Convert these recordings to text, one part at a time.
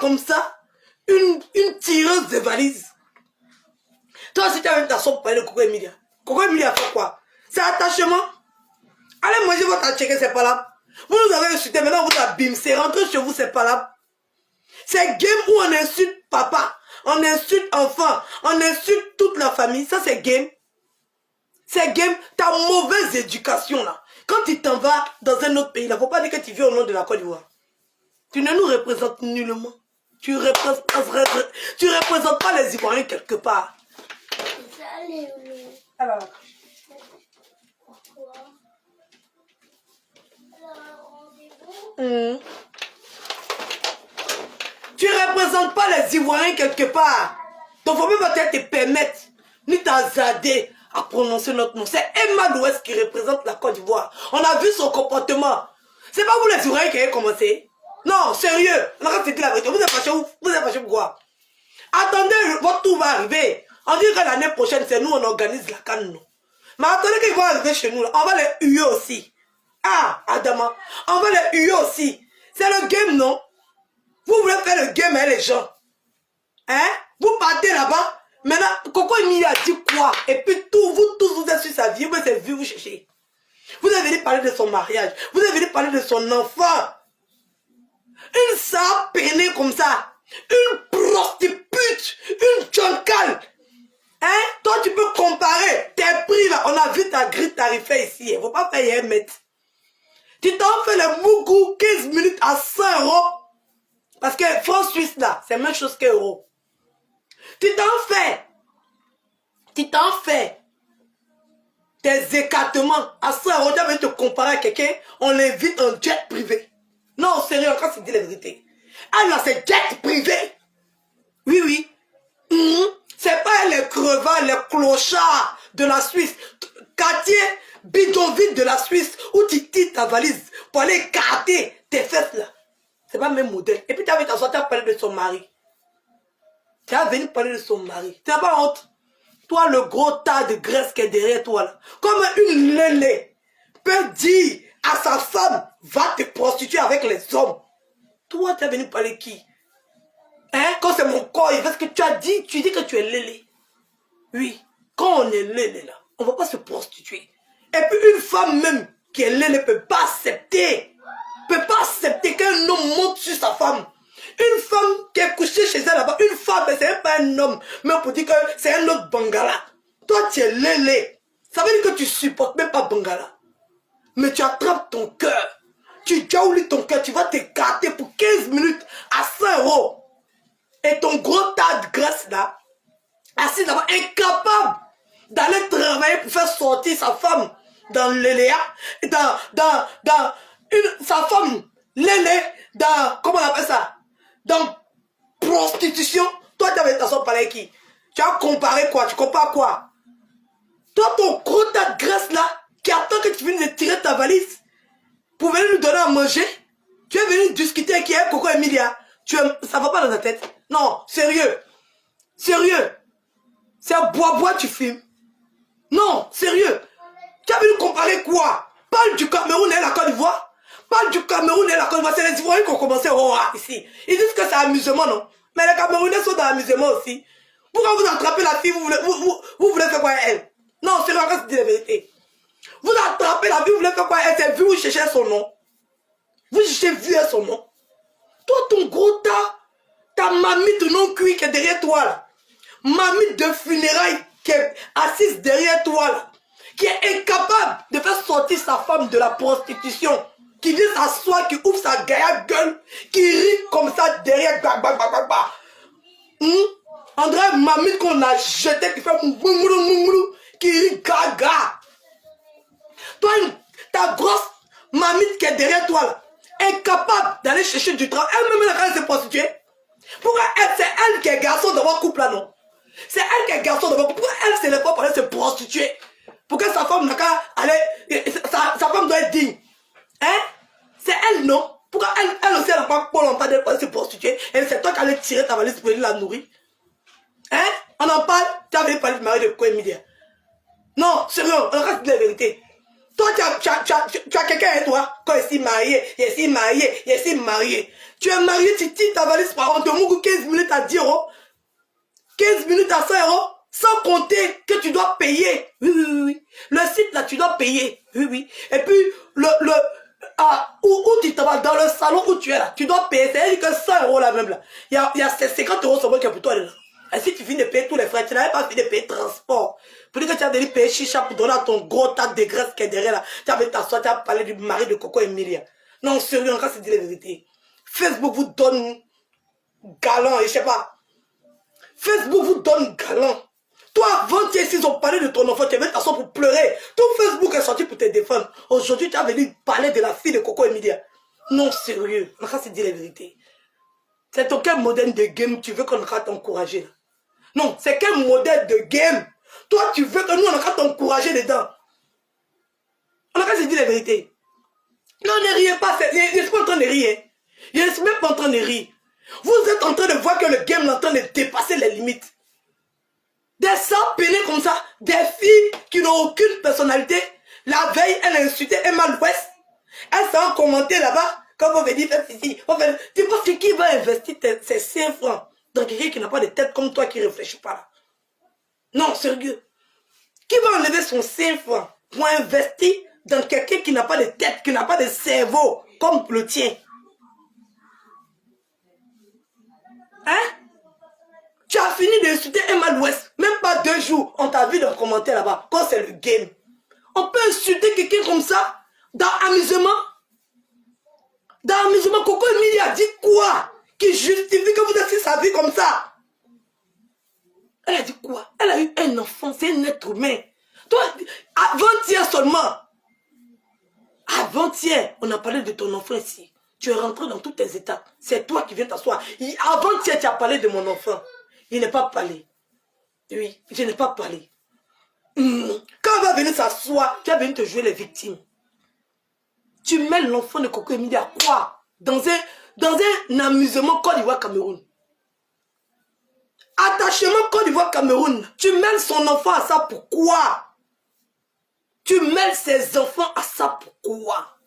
Comme ça, une tireuse de valise. Toi aussi, tu as même ta somme pour aller de Coco Emilia. Coco Emilia a fait quoi? C'est attachement. Allez manger votre atcheke, c'est pas là. Vous nous avez insulté, maintenant vous abîmez. Rentrez chez vous, c'est pas là. C'est game où on insulte papa, on insulte enfant, on insulte toute la famille. Ça, c'est game. C'est game. Ta mauvaise éducation, là. Quand tu t'en vas dans un autre pays, il ne faut pas dire que tu viens au nom de la Côte d'Ivoire. Tu ne nous représentes nullement. Tu représentes pas les Ivoiriens quelque part. Alors. Tu représentes pas les Ivoiriens quelque part. Donc faut même peut-être te permettre, ni t'azader à prononcer notre nom. C'est Emma Louest qui représente la Côte d'Ivoire. On a vu son comportement. C'est pas vous les Ivoiriens qui avez commencé. Non, sérieux. On a dit la vérité. Vous êtes fâché où? Vous êtes fâché pourquoi? Attendez, votre tour va arriver. On dit que l'année prochaine, c'est nous, on organise la canne. Mais attendez qu'ils vont arriver chez nous. Là. On va les huer aussi. Ah, Adama. On va les huer aussi. C'est le game, non? Vous voulez faire le game avec les gens. Hein? Vous partez là-bas. Maintenant, Coco Emilia a dit quoi? Et puis vous tous, vous êtes sur sa vie. Vous êtes vu, vous cherchez. Vous avez venu parler de son mariage. Vous avez venu parler de son enfant. Une sale peinée comme ça. Une prostitue. Une chonkale. Hein? Toi, tu peux comparer tes prix là. On a vu ta grille tarifée ici. Il ne faut pas payer un mètre. Tu t'en fais le mougou 15 minutes à 100 €. Parce que franc suisse là, c'est la même chose que euro. Tu t'en fais tes écartements à 100 €. Tu vas te comparer à quelqu'un, on l'invite en jet privé. Non, sérieux, quand c'est dit la vérité. Ah non, c'est jet privé. Oui, oui. C'est pas les crevards, les clochards de la Suisse. Quartier bidonville de la Suisse où tu tires ta valise pour aller écarter tes fesses là. C'est pas le même modèle. Et puis tu as vu t'asseoir, tu as parlé de son mari. Tu as venu parler de son mari. Tu n'as pas honte? Toi, le gros tas de graisse qui est derrière toi là. Comme une lélé peut dire à sa femme, va te prostituer avec les hommes. Toi, tu es venu parler qui? Hein? Quand c'est mon corps, parce que tu as dit, tu dis que tu es lélé. Oui. Quand on est lélé là, on ne va pas se prostituer. Et puis une femme même qui est lélé ne peut pas accepter. Peut pas accepter qu'un homme monte sur sa femme. Une femme qui est couchée chez elle là-bas, une femme, c'est même pas un homme, mais pour dire que c'est un autre Bangala. Toi, tu es lélé. Ça veut dire que tu supportes même pas Bangala. Mais tu attrapes ton cœur. Tu tu as oublié ton cœur, tu vas t'écarter pour 15 minutes à 100 €. Et ton gros tas de graisse là, assis là-bas, incapable d'aller travailler pour faire sortir sa femme dans l'éléa, sa femme, l'élé, comment on appelle ça, dans prostitution. Toi, tu avais t'asseoir parler qui? Tu as comparé quoi? Tu compares quoi? Toi, ton gros tas de graisse là, qui attend que tu viennes de tirer ta valise pour venir nous donner à manger, tu es venu discuter avec Coco Emilia. Ça va pas dans ta tête? Non, sérieux. Sérieux. C'est un bois-bois tu filmes. Non, sérieux. Tu as venu comparer quoi? Parle du Cameroun et la Côte d'Ivoire. Parle du Cameroun et la Côte d'Ivoire. C'est les Ivoiriens qui ont commencé ici. Ils disent que c'est amusement, non? Mais les Camerounais sont dans l'amusement aussi. Pourquoi vous attrapez la fille, vous voulez faire quoi à elle? Non, c'est vrai, c'est la vérité. Vous attrapez la fille, vous voulez faire quoi à elle? C'est vu, vous cherchez son nom. Vous cherchez vu et son nom. Toi, ton gros tas, ta mamie non cuit qui est derrière toi là. Mamie de funérailles qui est assise derrière toi là. Qui est incapable de faire sortir sa femme de la prostitution. Qui vient s'asseoir, qui ouvre sa gaillard gueule, qui rit comme ça derrière. André, mamie qu'on a jeté, qui fait moumoulou, qui rit gaga. Toi, ta grosse mamie qui est derrière toi là, incapable d'aller chercher du travail. Elle-même, elle s'est prostituée. Pourquoi c'est elle qui est garçon dans votre couple là, non? C'est elle qui est garçon dans votre couple. Pourquoi elle, c'est le pas pour aller se prostituer? Pourquoi sa femme n'a qu'à aller. Sa femme doit être digne. Hein? C'est elle, non? Pourquoi elle aussi, elle n'a pas pour longtemps d'aller se prostituer? Et c'est toi qui allais tirer ta valise pour aller la nourrir? Hein? On en parle? Tu avais parlé de mari de quoi, Emilia? Non, sérieux, on reste de la vérité. Toi, tu as quelqu'un avec toi, quand il est marié. Tu es marié, tu tires ta valise par an, te mouille 15 minutes à 10 €, 15 minutes à 100 €, sans compter que tu dois payer. Oui. Le site là, tu dois payer. Oui. Et puis, où tu te vas, dans le salon où tu es là, tu dois payer. C'est-à-dire que 100 € là même là. Il y a 50 € seulement qui est pour toi là. Et si tu finis de payer tous les frais, tu n'avais pas fini de payer transport. Pour dire que tu as venu payer chicha pour donner à ton gros tas de graisse qui est derrière là. Tu avais t'asseoir, tu as parlé du mari de Coco Emilia. Non, sérieux, encore c'est dire la vérité. Facebook vous donne galant, et je sais pas. Facebook vous donne galant. Toi, avant-hier, s'ils ont parlé de ton enfant, tu es venu t'asseoir pour pleurer. Tout Facebook est sorti pour te défendre. Aujourd'hui, tu as venu parler de la fille de Coco Emilia. Non, sérieux, encore c'est dire la vérité. C'est aucun modèle de game tu veux qu'on va t'encourager là. Non, c'est quel modèle de game? Toi, tu veux que nous, on va t'encourager dedans. On va se dire la vérité. Non, ne riez pas. Je ne suis pas en train de rire. Je ne suis même pas en train de rire. Vous êtes en train de voir que le game est en train de dépasser les limites. Des sangs pénés comme ça, des filles qui n'ont aucune personnalité. La veille, elle a insulté Emma l'Ouest. Elle s'est en commenté là-bas. Quand vous venez faire ici, tu penses que qui va investir ses 5 francs dans quelqu'un qui n'a pas de tête comme toi qui ne réfléchit pas là? Non, sérieux. Qui va enlever son 5 francs pour investir dans quelqu'un qui n'a pas de tête, qui n'a pas de cerveau comme le tien? Hein? Tu as fini d'insulter Emma l'Ouest. Même pas 2 jours, on t'a vu dans le commentaire là-bas. Quand c'est le game. On peut insulter quelqu'un comme ça dans amusement. Dans l'amusement, Coco Emilia a dit quoi? Qui justifie que vous avez sa vie comme ça? Elle a dit quoi? Elle a eu un enfant, c'est un être humain. Toi, avant-hier seulement. Avant-hier, on a parlé de ton enfant ici. Tu es rentré dans tous tes états. C'est toi qui viens t'asseoir. Avant-hier, tu as parlé de mon enfant. Il n'est pas parlé. Oui, je n'ai pas parlé. Quand on va venir s'asseoir, tu vas venir te jouer les victimes. Tu mets l'enfant de Coco Emilia à quoi? Dans un amusement Côte d'Ivoire-Cameroun. Attachement Côte d'Ivoire-Cameroun. Tu mêles son enfant à ça pourquoi? Tu mêles ses enfants à ça pourquoi?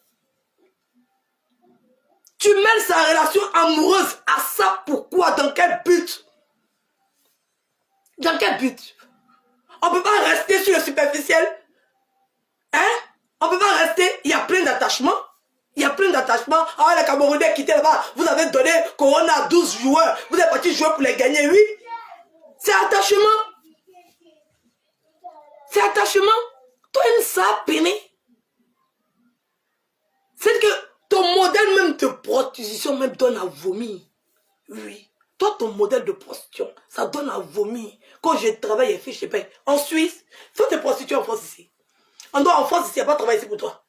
Tu mêles sa relation amoureuse à ça pourquoi? Dans quel but? Dans quel but? On ne peut pas rester sur le superficiel. Hein? On ne peut pas rester, il y a plein d'attachements. Il y a plein d'attachements. Ah, les Camerounais quittés là-bas. Vous avez donné Corona à 12 joueurs. Vous êtes parti jouer pour les gagner, oui. C'est attachement. C'est attachement. Toi, une ça péné. C'est que ton modèle prostitution même donne à vomir. Oui. Toi, ton modèle de prostitution, ça donne à vomir. Quand je travaille et fiche, je paye. En Suisse, faut te prostituer en France ici. En France, ici, il n'y a pas de travail ici pour toi.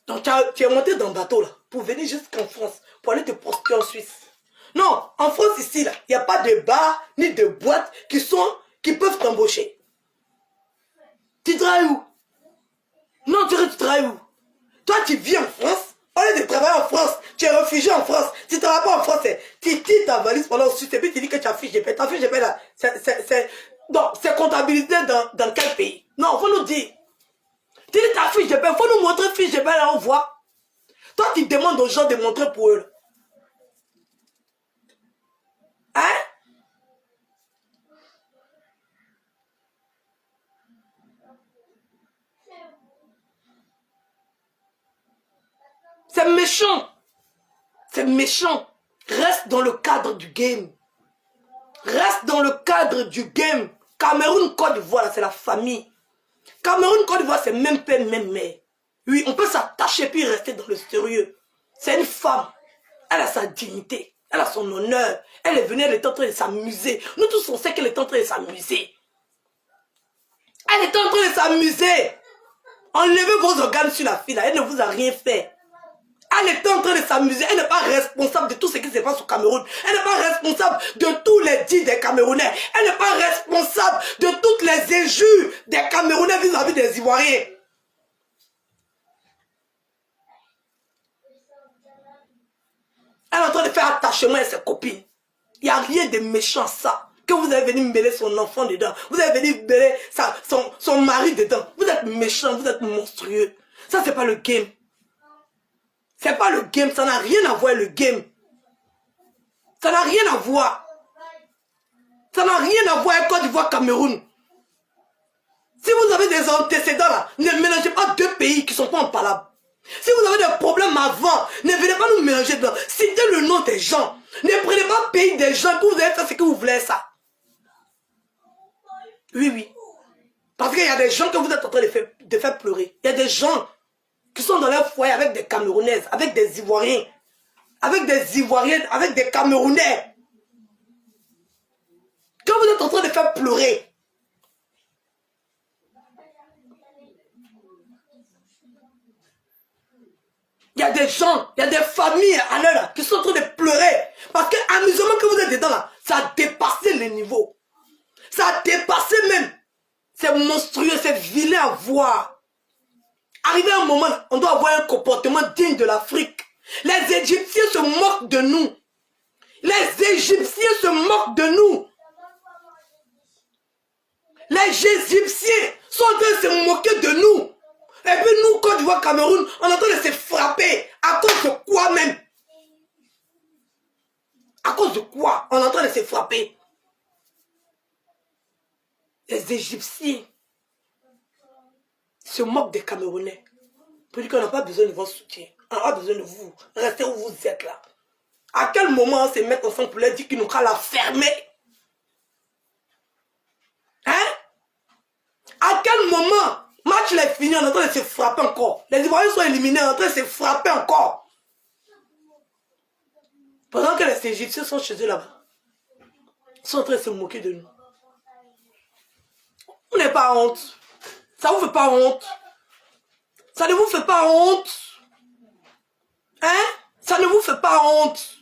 Donc, tu es monté dans le bateau, là, pour venir jusqu'en France, pour aller te prostituer en Suisse. Non, en France, ici, là, il n'y a pas de bars, ni de boîtes qui peuvent t'embaucher. Tu travailles où? Non, tu travailles où? Toi, tu vis en France, au lieu de travailler en France, tu es réfugié en France. Tu ne travailles pas en France, tu tires ta valise pendant Suisse, et puis tu dis que tu as fiche de paie. Ta fiche de paie, là, c'est comptabilisé dans quel pays? Non, il faut nous dire. Tu dis ta fiche de paie, il faut nous montrer fiche de paie, là, on voit. Toi, tu demandes aux gens de montrer pour eux. Hein? C'est méchant. C'est méchant. Reste dans le cadre du game. Reste dans le cadre du game. Cameroun, Côte d'Ivoire, c'est la famille. Cameroun, Côte d'Ivoire, c'est même père, même mère. Oui, on peut s'attacher puis rester dans le sérieux. C'est une femme. Elle a sa dignité. Elle a son honneur. Elle est venue, elle est en train de s'amuser. Nous tous, on sait qu'elle est en train de s'amuser. Elle est en train de s'amuser. Enlevez vos organes sur la fille, là. Elle ne vous a rien fait. Elle est en train de s'amuser. Elle n'est pas responsable de tout ce qui se passe au Cameroun. Elle n'est pas responsable de tous les dits des Camerounais. Elle n'est pas responsable de toutes les injures des Camerounais vis-à-vis des Ivoiriens. Elle est en train de faire attachement à ses copines. Il n'y a rien de méchant ça. Que vous avez venu mêler son enfant dedans. Vous avez venu mêler son mari dedans. Vous êtes méchant, vous êtes monstrueux. Ça, c'est pas le game. C'est pas le game, ça n'a rien à voir avec le game. Ça n'a rien à voir. Ça n'a rien à voir avec Côte d'Ivoire, Cameroun. Si vous avez des antécédents là, ne mélangez pas deux pays qui ne sont pas en palabre. Si vous avez des problèmes avant, ne venez pas nous mélanger dedans. Citez le nom des gens. Ne prenez pas le pays des gens que vous avez fait ce que vous voulez ça. Oui, oui. Parce qu'il y a des gens que vous êtes en train de faire pleurer. Il y a des gens qui sont dans leur foyer avec des Camerounaises, avec des Ivoiriens, avec des Ivoiriennes, avec des Camerounais. Quand vous êtes en train de faire pleurer, il y a des gens, il y a des familles à l'heure là qui sont en train de pleurer. Parce que l'amusement que vous êtes dedans là, ça a dépassé le niveau. Ça a dépassé même. C'est monstrueux, c'est vilain à voir. Arrivé un moment, on doit avoir un comportement digne de l'Afrique. Les Égyptiens se moquent de nous. Les Égyptiens se moquent de nous. Les Égyptiens sont en train de se moquer de nous. Et puis nous, Côte d'Ivoire, Cameroun, on est en train de se frapper. À cause de quoi même? À cause de quoi on est en train de se frapper? Les Égyptiens se moquent des Camerounais. Pour dire qu'on n'a pas besoin de votre soutien. On n'a pas besoin de vous. Restez où vous êtes là. À quel moment on se met ensemble pour leur dire qu'ils nous qu'à la fermer? Hein? À quel moment? Match est fini, on est en train de se frapper encore. Les Ivoiriens sont éliminés, on est en train de se frapper encore. Pendant que les Égyptiens sont chez eux là-bas. Ils sont en train de se moquer de nous. Vous n'avez pas honte. Ça vous fait pas honte? Ça ne vous fait pas honte? Hein? Ça ne vous fait pas honte?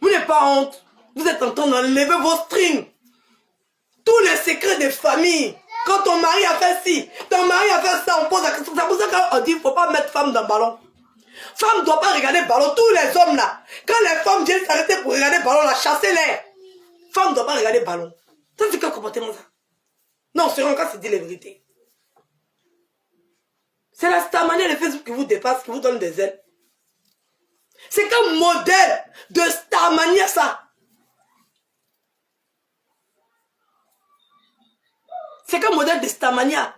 Vous n'avez pas honte? Vous êtes en train d'enlever vos strings. Tous les secrets des familles. Quand ton mari a fait ci, ton mari a fait ça, on pose la question. C'est pour ça qu'on dit qu'il ne faut pas mettre femme dans le ballon. Femme ne doit pas regarder le ballon. Tous les hommes là, quand les femmes viennent s'arrêter pour regarder le ballon, là, chassez-les. Femme ne doit pas regarder le ballon. Ça, c'est quel comportement ça? Non, c'est un cas, c'est dire la vérité. C'est la Starmania de Facebook qui vous dépasse, qui vous donne des ailes. C'est qu'un modèle de Starmania ça. C'est qu'un modèle de Starmania.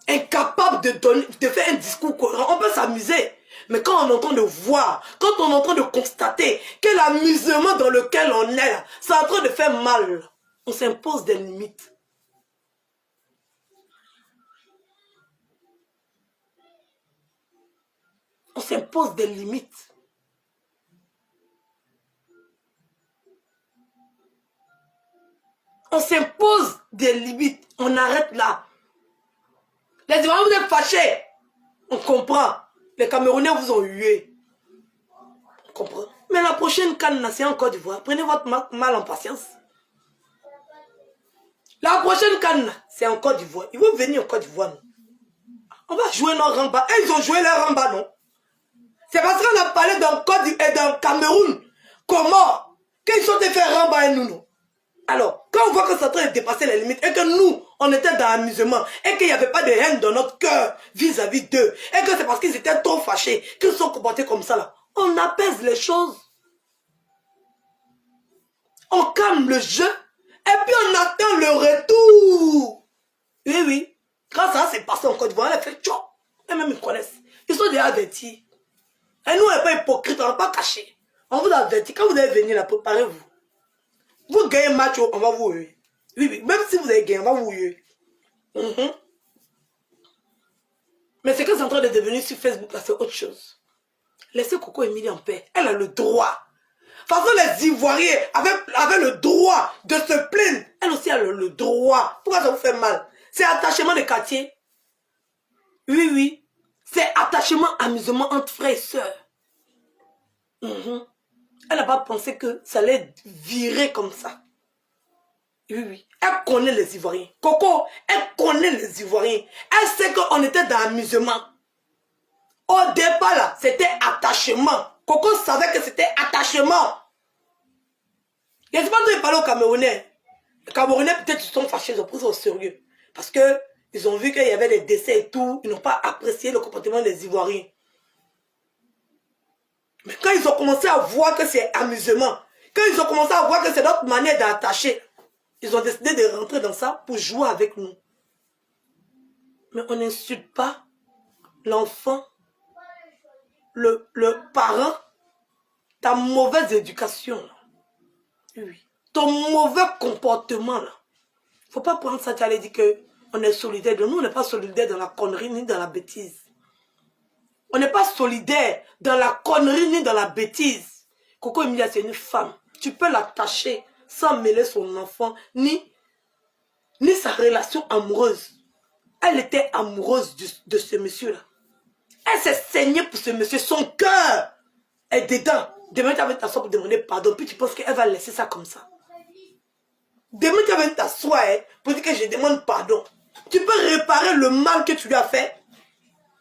Incapable de faire un discours cohérent. On peut s'amuser. Mais quand on est en train de voir, quand on est en train de constater que l'amusement dans lequel on est là, c'est en train de faire mal, on s'impose des limites. On s'impose des limites. On s'impose des limites. On arrête là. Les Ivoiriens, vous êtes fâchés. On comprend. Les Camerounais vous ont hué. On comprend. Mais la prochaine CAN, c'est en Côte d'Ivoire. Prenez votre mal en patience. La prochaine CAN, c'est en Côte d'Ivoire. Ils vont venir en Côte d'Ivoire. On va jouer nos rambas. Et ils ont joué leur rambas, non? C'est parce qu'on a parlé d'un Côte d'Ivoire et d'un Cameroun. Comment? Qu'ils sont fait rambas et nous, non? Alors, quand on voit que ça est en train de dépasser les limites et que nous, on était dans l'amusement et qu'il n'y avait pas de haine dans notre cœur vis-à-vis d'eux et que c'est parce qu'ils étaient trop fâchés qu'ils se sont comportés comme ça là, on apaise les choses. On calme le jeu et puis on attend le retour. Oui, oui. Grâce à ça, c'est passé en Côte d'Ivoire, on a fait tchop. Et même ils connaissent. Ils sont déjà avertis. Et nous, on n'est pas hypocrites, on n'a pas caché. On vous avertit. Quand vous allez venir là, préparez-vous. Vous gagnez un match, on va vous huer. Oui, oui. Même si vous avez gagné, on va vous huer. Mais ce que c'est en train de devenir sur Facebook, là, c'est autre chose. Laissez Coco Emilie en paix. Elle a le droit. De toute façon, les Ivoiriens avaient le droit de se plaindre. Elle aussi a le droit. Pourquoi ça vous fait mal? C'est attachement de quartier. Oui, oui. C'est attachement, amusement entre frères et sœurs. Elle n'a pas pensé que ça allait virer comme ça. Oui, oui. Elle connaît les Ivoiriens. Coco, elle connaît les Ivoiriens. Elle sait qu'on était dans l'amusement. Au départ, là, c'était attachement. Coco savait que c'était attachement. Il n'y a pas de parler aux Camerounais. Les Camerounais, peut-être, ils sont fâchés, ils ont pris ça au sérieux. Parce que ils ont vu qu'il y avait des décès et tout. Ils n'ont pas apprécié le comportement des Ivoiriens. Mais quand ils ont commencé à voir que c'est amusement, quand ils ont commencé à voir que c'est notre manière d'attacher, ils ont décidé de rentrer dans ça pour jouer avec nous. Mais on n'insulte pas l'enfant, le parent, ta mauvaise éducation. Oui. Ton mauvais comportement. Il ne faut pas prendre ça, tu allais dire qu'on est solidaire. De nous, on n'est pas solidaire dans la connerie ni dans la bêtise. On n'est pas solidaire dans la connerie ni dans la bêtise. Coco Emilia, c'est une femme. Tu peux l'attacher sans mêler son enfant, ni sa relation amoureuse. Elle était amoureuse de ce monsieur-là. Elle s'est saignée pour ce monsieur. Son cœur est dedans. Demain, tu vas t'asseoir pour demander pardon. Puis tu penses qu'elle va laisser ça comme ça. Demain, tu vas t'asseoir pour dire que je demande pardon. Tu peux réparer le mal que tu lui as fait.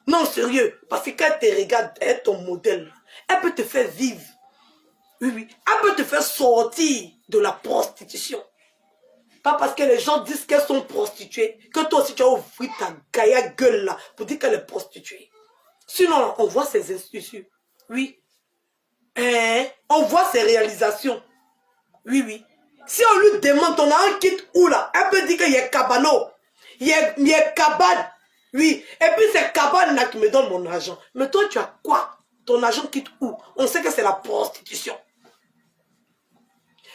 Non, sérieux. Parce que quand elle te regarde, elle est ton modèle. Elle peut te faire vivre. Oui, oui. Elle peut te faire sortir de la prostitution. Pas parce que les gens disent qu'elles sont prostituées, que toi aussi tu as ouvert ta gaïa gueule là pour dire qu'elle est prostituée. Sinon, on voit ses institutions. Oui. On voit ses réalisations. Oui, oui. Si on lui demande ton argent quitte où là, elle peut dire qu'il y a cabano. Il y a cabane. Oui. Et puis c'est cabane là qui me donne mon argent. Mais toi, tu as quoi? Ton argent quitte où? On sait que c'est la prostitution.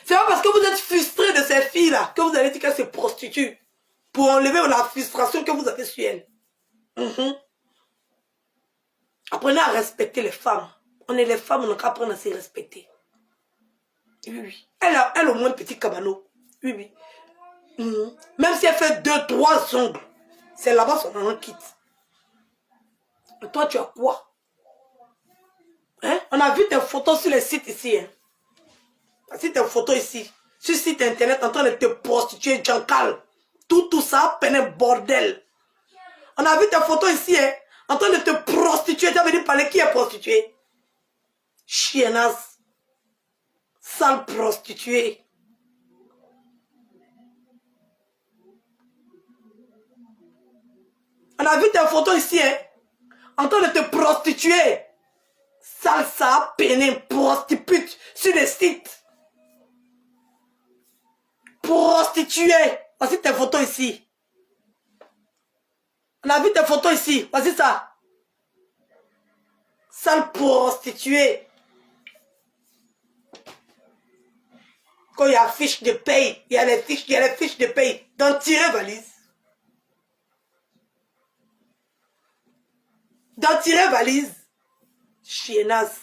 C'est pas parce que vous êtes frustré de ces filles-là que vous allez dire qu'elles se prostituent pour enlever la frustration que vous avez sur elles. Apprenez à respecter les femmes. On est les femmes, on n'a qu'à apprendre à se respecter. Oui, oui. Elle au moins un petit cabano. Oui, oui. Même si elle fait 2, 3 ongles, c'est là-bas son argent quitte. Et toi, tu as quoi? On a vu tes photos sur les sites ici. Si tes photos ici, sur site internet en train de te prostituer, Djankal, tout ça, peine bordel. On a vu tes photos ici, en train de te prostituer. Tu as venu parler qui est prostituée? Chiennasse, sale prostituée. On a vu tes photos ici, en train de te prostituer. Sale, ça, peine, prostituée sur les sites. Prostituée. Voici tes photos ici. On a vu tes photos ici. Voici ça. Sale prostituée. Quand il y a fiche de paye, il y a les fiches de paye. Dans tirer valise. Dans tirer valise. Chiennasse.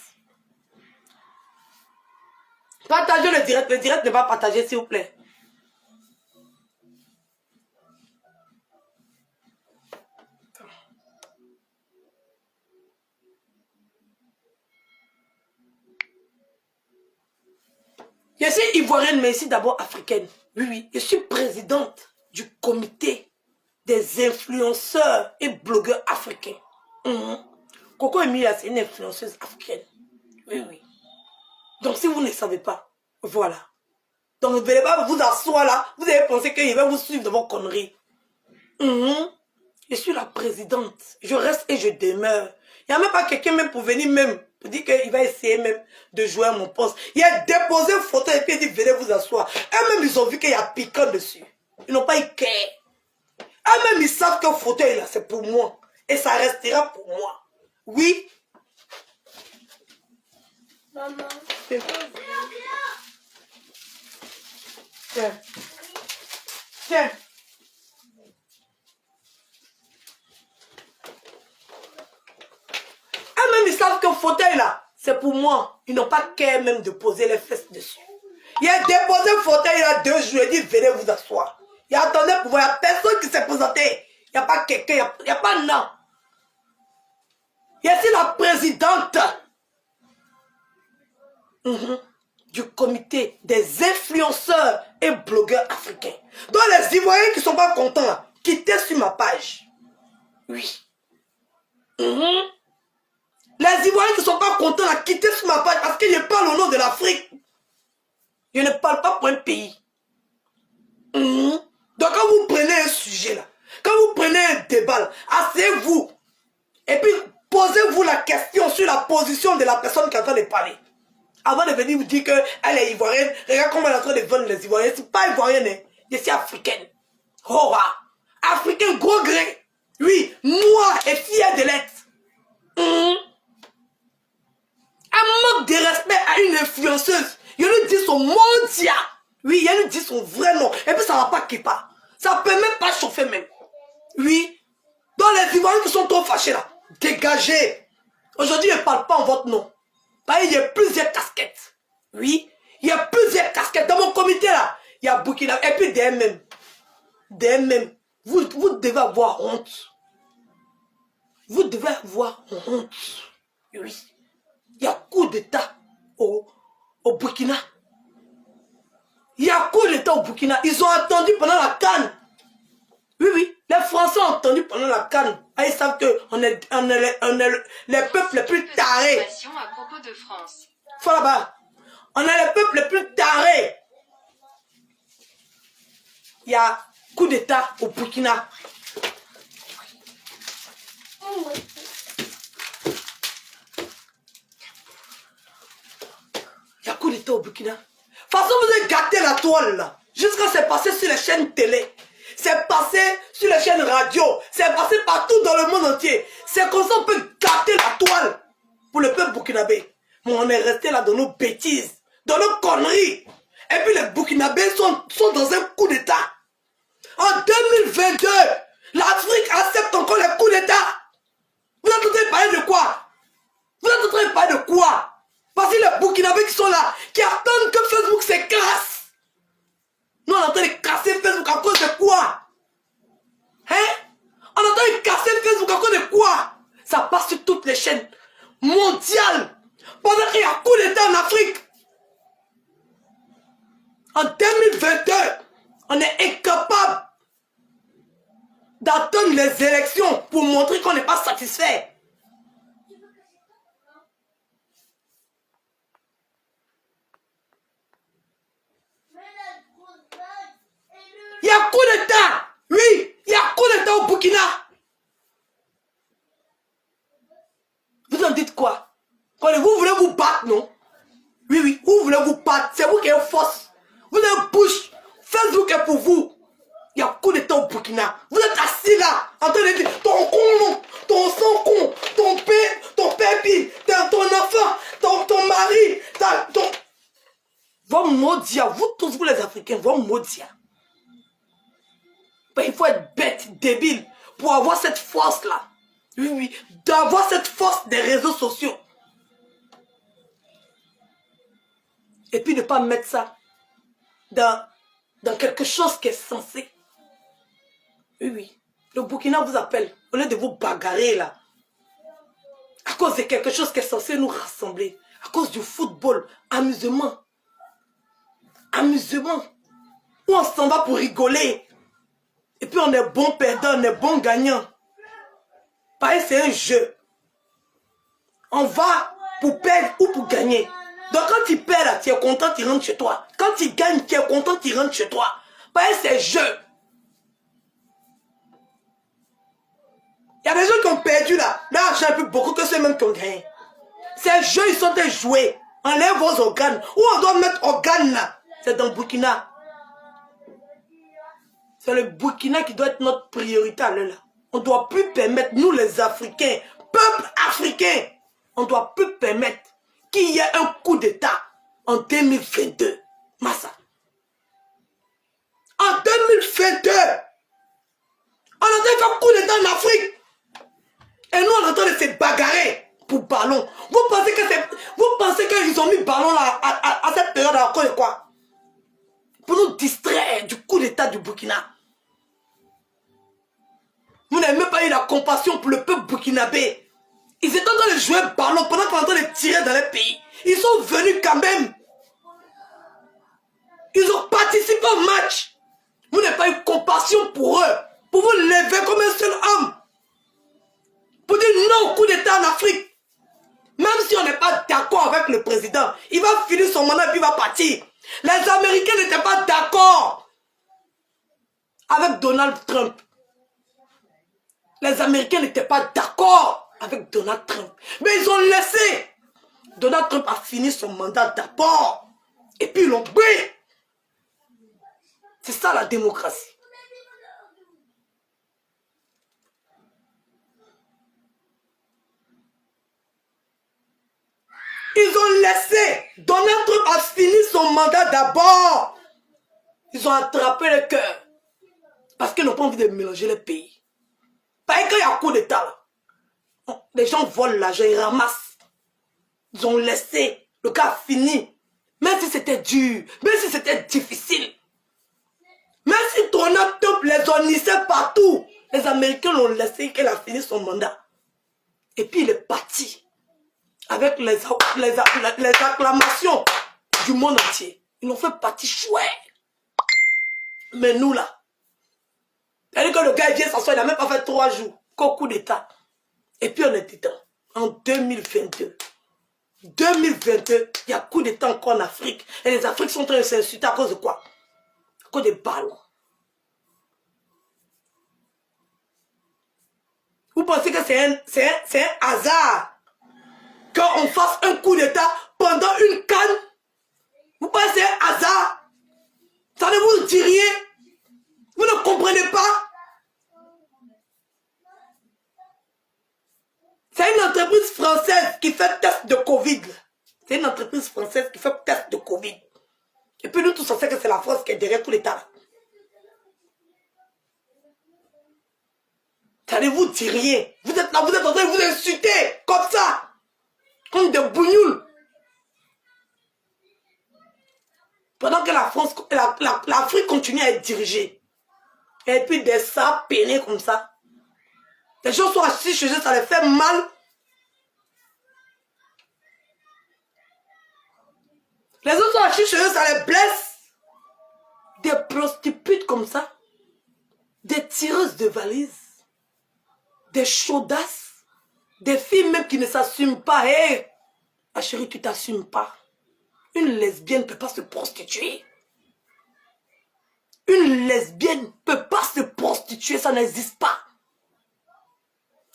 Partagez le direct. Le direct n'est pas partagé, s'il vous plaît. Je suis ivoirienne, mais ici d'abord africaine. Oui, oui. Je suis présidente du comité des influenceurs et blogueurs africains. Coco Emilia, c'est une influenceuse africaine. Oui, oui. Donc, si vous ne savez pas, voilà. Donc, ne venez pas vous asseoir là. Vous avez pensé qu'il va vous suivre dans vos conneries. Je suis la présidente. Je reste et je demeure. Il n'y a même pas quelqu'un même pour venir même. Pour dire qu'il va essayer même de jouer à mon poste. Il a déposé une photo et puis il dit venez vous asseoir. Eux-mêmes ils ont vu qu'il y a piquant dessus. Ils n'ont pas eu care. Eux-mêmes ils savent que photo est là, c'est pour moi. Et ça restera pour moi. Oui. Maman. Tiens. Tiens. Eux-mêmes, ils savent que le fauteuil là, c'est pour moi. Ils n'ont pas qu'à même de poser les fesses dessus. Il a déposé le fauteuil là 2 jours. Il dit, venez vous asseoir. Il attendait pour voir. Il n'y a personne qui s'est présenté. Il n'y a pas quelqu'un. Il n'y a pas non. Je suis la présidente du comité des influenceurs et blogueurs africains. Donc les Ivoiriens qui ne sont pas contents, là, quittez sur ma page. Oui. Les Ivoiriens qui ne sont pas contents, là, quittez sur ma page parce que je parle au nom de l'Afrique. Je ne parle pas pour un pays. Donc quand vous prenez un sujet là, quand vous prenez un débat, asseyez-vous et puis posez-vous la question sur la position de la personne qui est en train de parler. Avant de venir vous dire qu'elle est ivoirienne, regarde comment elle est en train de vendre les Ivoiriens. Je ne suis pas ivoirienne, hein. Je suis africaine. Oh, africaine gros gré. Oui, noire et fière de l'être. Un manque de respect à une influenceuse. Il lui dit son mondia. Oui, il lui dit son vrai nom. Et puis ça ne va pas qu'il part. Ça ne peut même pas chauffer même. Oui. Donc les Ivoiriens qui sont trop fâchés là, dégagez. Aujourd'hui, je ne parle pas en votre nom. Il y a plusieurs casquettes. Oui, il y a plusieurs casquettes. Dans mon comité là, il y a Burkina. Et puis DMM. DMM. Vous devez avoir honte. Vous devez avoir honte. Oui. Il y a coup d'état au Burkina. Il y a coup d'état au Burkina. Ils ont attendu pendant la CAN. Oui, oui. Les Français ont entendu pendant la CAN. Ils savent qu'on est les peuples les plus tarés. À propos de France. Faut là-bas. On est les peuples les plus tarés. Il y a coup d'état au Burkina. Il y a coup d'état au Burkina. De toute façon, vous avez gâté la toile là. Jusqu'à c'est passé sur les chaînes télé. C'est passé sur les chaînes radio. C'est passé partout dans le monde entier. C'est comme ça qu'on peut gâter la toile pour le peuple burkinabé. Mais on est resté là dans nos bêtises, dans nos conneries. Et puis les Burkinabés sont dans un coup d'état. En 2022, l'Afrique accepte encore les coups d'état. Vous êtes en train de parler de quoi? Vous êtes en train de parler de quoi? Parce que les Burkinabés qui sont là, qui attendent que Facebook se casse. Nous, on est en train de casser Facebook à cause de quoi? Hein? On est en train de casser Facebook à cause de quoi? Ça passe sur toutes les chaînes mondiales. Pendant qu'il y a un coup d'état en Afrique. En 2022, on est incapable d'attendre les élections pour montrer qu'on n'est pas satisfait. Il y a un coup d'état. Oui, il y a un coup d'état au Burkina. Vous en dites quoi? Vous voulez vous battre, non? Oui, oui, vous voulez vous battre. C'est vous qui êtes force. Vous êtes bouche. Facebook est pour vous. Il y a un coup d'état au Burkina. Vous êtes assis là, en train de dire ton con, non, ton sang con, ton pépi, ton enfant, ton mari, ton... Vos maudits, vous tous, vous les Africains, vos maudits. Ben, il faut être bête, débile, pour avoir cette force-là. Oui, oui, d'avoir cette force des réseaux sociaux. Et puis ne pas mettre ça dans quelque chose qui est censé. Oui, oui. Le Burkina vous appelle. Au lieu de vous bagarrer là. À cause de quelque chose qui est censé nous rassembler. À cause du football. Amusement. Amusement. Où on s'en va pour rigoler. Et puis on est bon perdant, on est bon gagnant. Pareil, c'est un jeu. On va pour perdre ou pour gagner. Donc quand tu perds là, tu es content, tu rentres chez toi. Quand tu gagnes, tu es content, tu rentres chez toi. Pareil, c'est un jeu. Il y a des gens qui ont perdu là. L'argent est plus beaucoup que ceux-mêmes qui ont gagné. Ces jeux, ils sont des jouets. Enlève vos organes. Où on doit mettre organes là? C'est dans le Burkina. C'est le Burkina qui doit être notre priorité à l'heure là. On ne doit plus permettre, nous les Africains, peuple africain, on ne doit plus permettre qu'il y ait un coup d'État en 2022. Massa. En 2022, on a fait un coup d'État en Afrique. Et nous, on est en train de se bagarrer pour ballon. Vous pensez qu'ils ont mis ballon là à cette période à cause de quoi? Pour nous distraire du coup d'État du Burkina. Vous n'avez même pas eu la compassion pour le peuple burkinabé. Ils étaient en train de jouer ballon pendant qu'on est en train de tirer dans les pays. Ils sont venus quand même. Ils ont participé au match. Vous n'avez pas eu compassion pour eux. Pour vous lever comme un seul homme. Pour dire non au coup d'État en Afrique. Même si on n'est pas d'accord avec le président, il va finir son mandat et puis il va partir. Les Américains n'étaient pas d'accord avec Donald Trump. Les Américains n'étaient pas d'accord avec Donald Trump. Mais ils ont laissé. Donald Trump a fini son mandat d'abord. Et puis ils l'ont pris. C'est ça la démocratie. Ils ont laissé. Donald Trump a fini son mandat d'abord. Ils ont attrapé le cœur. Parce qu'ils n'ont pas envie de mélanger les pays. Parce qu'il y a un coup d'État là. Les gens volent l'argent, ils ramassent. Ils ont laissé. Le cas a fini. Même si c'était dur, même si c'était difficile. Même si Donald Trump les ornissait partout. Les Américains l'ont laissé qu'il a fini son mandat. Et puis il est parti. Avec les acclamations du monde entier. Ils l'ont fait partie chouette. Mais nous là. C'est-à-dire que le gars vient s'asseoir, il n'a même pas fait 3 jours. Qu'au coup d'État. Et puis on est dedans. En 2022. 2022, il y a coup d'État encore en Afrique. Et les Africains sont en train de s'insulter à cause de quoi? À cause des ballons. Vous pensez que c'est un hasard qu'on fasse un coup d'État pendant une canne? Vous pensez que c'est un hasard? Ça ne vous dit rien? Vous ne comprenez pas? C'est une entreprise française qui fait test de Covid. C'est une entreprise française qui fait test de Covid. Et puis nous tous on sait que c'est la France qui est derrière tout l'État. Ça ne vous dit rien. Vous êtes là, vous êtes en train de vous insulter comme ça. Comme des bougnoules. Pendant que la France, l'Afrique continue à être dirigée. Et puis des sables peinés comme ça. Les gens sont assis chez eux, ça les fait mal. Les autres sont assis chez eux, ça les blesse. Des prostituées comme ça. Des tireuses de valises. Des chaudasses. Des filles même qui ne s'assument pas. Hé, hey, ma chérie, tu t'assumes pas. Une lesbienne ne peut pas se prostituer. Une lesbienne ne peut pas se prostituer, ça n'existe pas.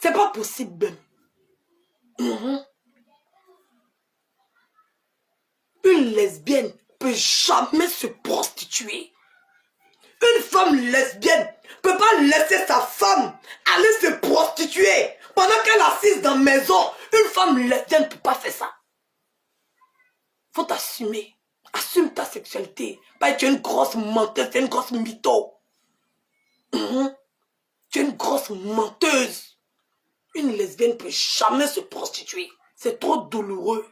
C'est pas possible même. Une lesbienne ne peut jamais se prostituer. Une femme lesbienne ne peut pas laisser sa femme aller se prostituer. Pendant qu'elle est assise dans la maison, une femme lesbienne ne peut pas faire ça. Faut t'assumer. Assume ta sexualité. Pas tu es une grosse menteuse, tu es une grosse mytho. Tu es une grosse menteuse. Une lesbienne ne peut jamais se prostituer. C'est trop douloureux.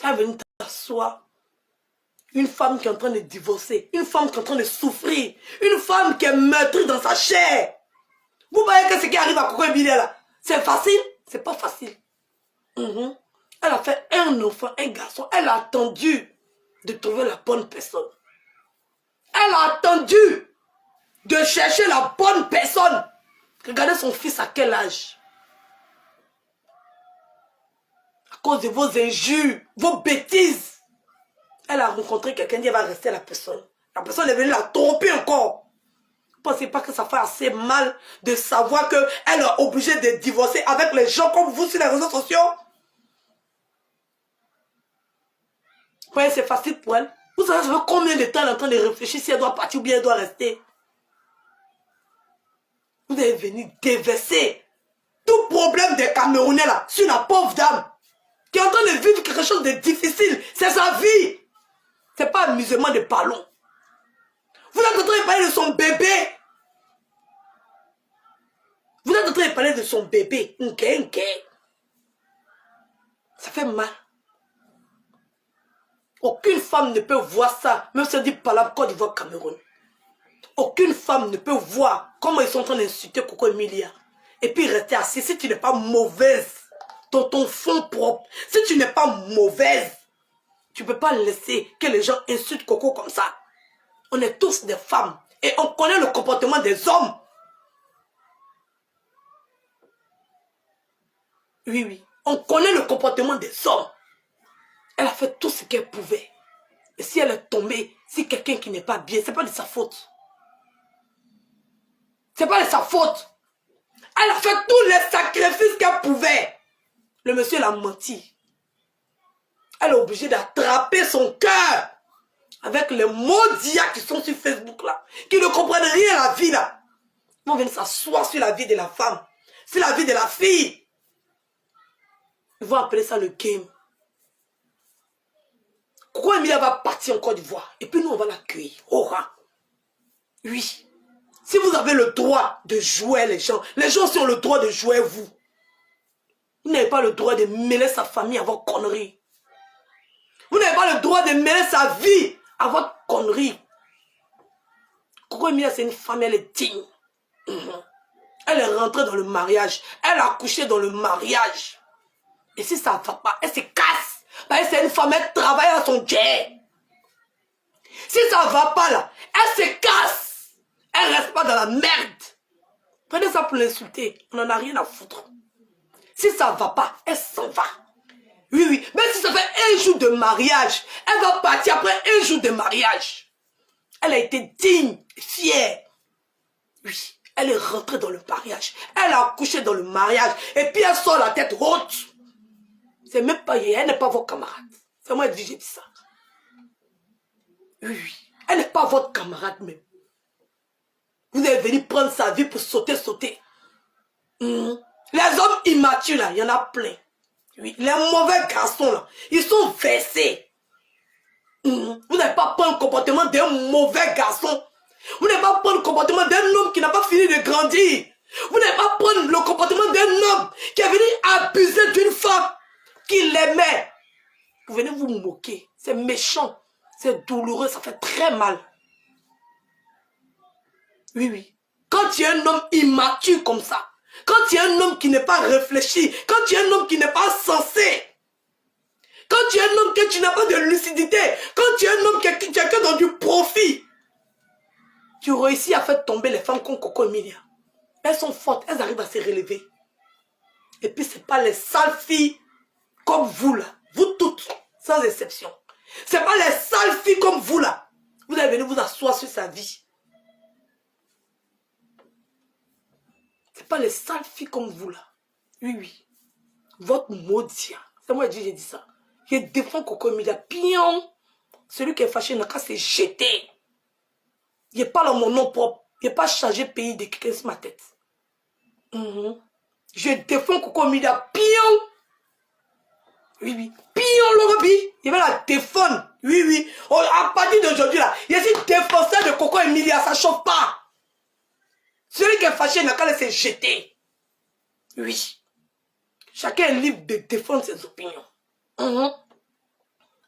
Tu es venu t'asseoir. Une femme qui est en train de divorcer. Une femme qui est en train de souffrir. Une femme qui est meurtrie dans sa chair. Vous voyez que ce qui arrive à Coco Emilia là, c'est facile? C'est pas facile. Elle a fait un enfant, un garçon. Elle a attendu de trouver la bonne personne. Elle a attendu de chercher la bonne personne. Regardez son fils à quel âge. À cause de vos injures, vos bêtises. Elle a rencontré quelqu'un qui va rester la personne. La personne est venue la tromper encore. Vous ne pensez pas que ça fait assez mal de savoir qu'elle est obligée de divorcer avec les gens comme vous sur les réseaux sociaux? Vous voyez, c'est facile pour elle. Vous savez, ça fait combien de temps elle est en train de réfléchir si elle doit partir ou bien elle doit rester? Vous êtes venu déverser tout problème des Camerounais là sur la pauvre dame qui est en train de vivre quelque chose de difficile. C'est sa vie. C'est pas amusement de ballon. Vous êtes en train de parler de son bébé. Vous êtes en train de parler de son bébé. Ça fait mal. Aucune femme ne peut voir ça, même si on dit par la Côte d'Ivoire, Cameroun. Aucune femme ne peut voir comment ils sont en train d'insulter Coco Emilia. Et puis rester assis. Si tu n'es pas mauvaise dans ton fond propre, si tu n'es pas mauvaise, tu ne peux pas laisser que les gens insultent Coco comme ça. On est tous des femmes et on connaît le comportement des hommes. Oui, oui. On connaît le comportement des hommes. Elle a fait tout ce qu'elle pouvait. Et si elle est tombée, si quelqu'un qui n'est pas bien, ce n'est pas de sa faute. Ce n'est pas de sa faute. Elle a fait tous les sacrifices qu'elle pouvait. Le monsieur l'a menti. Elle est obligée d'attraper son cœur avec les maudits qui sont sur Facebook là, qui ne comprennent rien à la vie là. Ils vont venir s'asseoir sur la vie de la femme, sur la vie de la fille. Ils vont appeler ça le game. Coco Emilia va partir en Côte d'Ivoire et puis nous on va l'accueillir. Aura. Oui. Si vous avez le droit de jouer les gens aussi ont le droit de jouer vous. Vous n'avez pas le droit de mêler sa famille à vos conneries. Vous n'avez pas le droit de mêler sa vie à votre connerie. Coco Emilia, c'est une femme, elle est digne. Elle est rentrée dans le mariage. Elle a accouché dans le mariage. Et si ça ne va pas, elle se casse. Parce que c'est une femme, elle travaille à son jet. Si ça ne va pas là, elle se casse. Elle ne reste pas dans la merde. Prenez ça pour l'insulter. On n'en a rien à foutre. Si ça ne va pas, elle s'en va. Oui, oui. Même si ça fait un jour de mariage, elle va partir après un jour de mariage. Elle a été digne, fière. Oui. Elle est rentrée dans le mariage. Elle a accouché dans le mariage. Et puis elle sort la tête haute. C'est même pas elle n'est pas votre camarade. C'est moi qui j'ai dit ça. Oui, oui. Elle n'est pas votre camarade même. Vous êtes venu prendre sa vie pour sauter. Les hommes immatures là, il y en a plein. Oui. Les mauvais garçons là, ils sont versés. Vous n'avez pas prendre le comportement d'un mauvais garçon. Vous n'avez pas prendre le comportement d'un homme qui n'a pas fini de grandir. Vous n'avez pas prendre le comportement d'un homme qui est venu abuser d'une femme qui l'aimait. Vous venez vous moquer. C'est méchant. C'est douloureux. Ça fait très mal. Oui, oui. Quand tu es un homme immature comme ça, quand tu es un homme qui n'est pas réfléchi, quand tu es un homme qui n'est pas sensé, quand tu es un homme que tu n'as pas de lucidité, quand tu es un homme qui est que dans du profit, tu réussis à faire tomber les femmes comme Coco Emilia. Elles sont fortes, elles arrivent à se relever. Et puis ce n'est pas les sales filles comme vous là, vous toutes, sans exception. Ce n'est pas les sales filles comme vous là. Vous allez venir vous asseoir sur sa vie. Ce n'est pas les sales filles comme vous là. Oui, oui. Votre maudit. C'est moi qui j'ai dit ça. Je défends Coco Emilia. Pion. Celui qui est fâché n'a qu'à se jeter. Il n'est pas dans mon nom propre. Il n'est pas chargé de payer de quelqu'un sur ma tête. Je défends Coco Emilia. Pion. Oui, oui. Pion, Lorobi. Il va la défendre. Oui, oui. Oh, à partir d'aujourd'hui, là, je suis défenseur de Coco Emilia. Ça ne chauffe pas. Celui qui est fâché n'a qu'à se jeter. Oui. Chacun est libre de défendre ses opinions.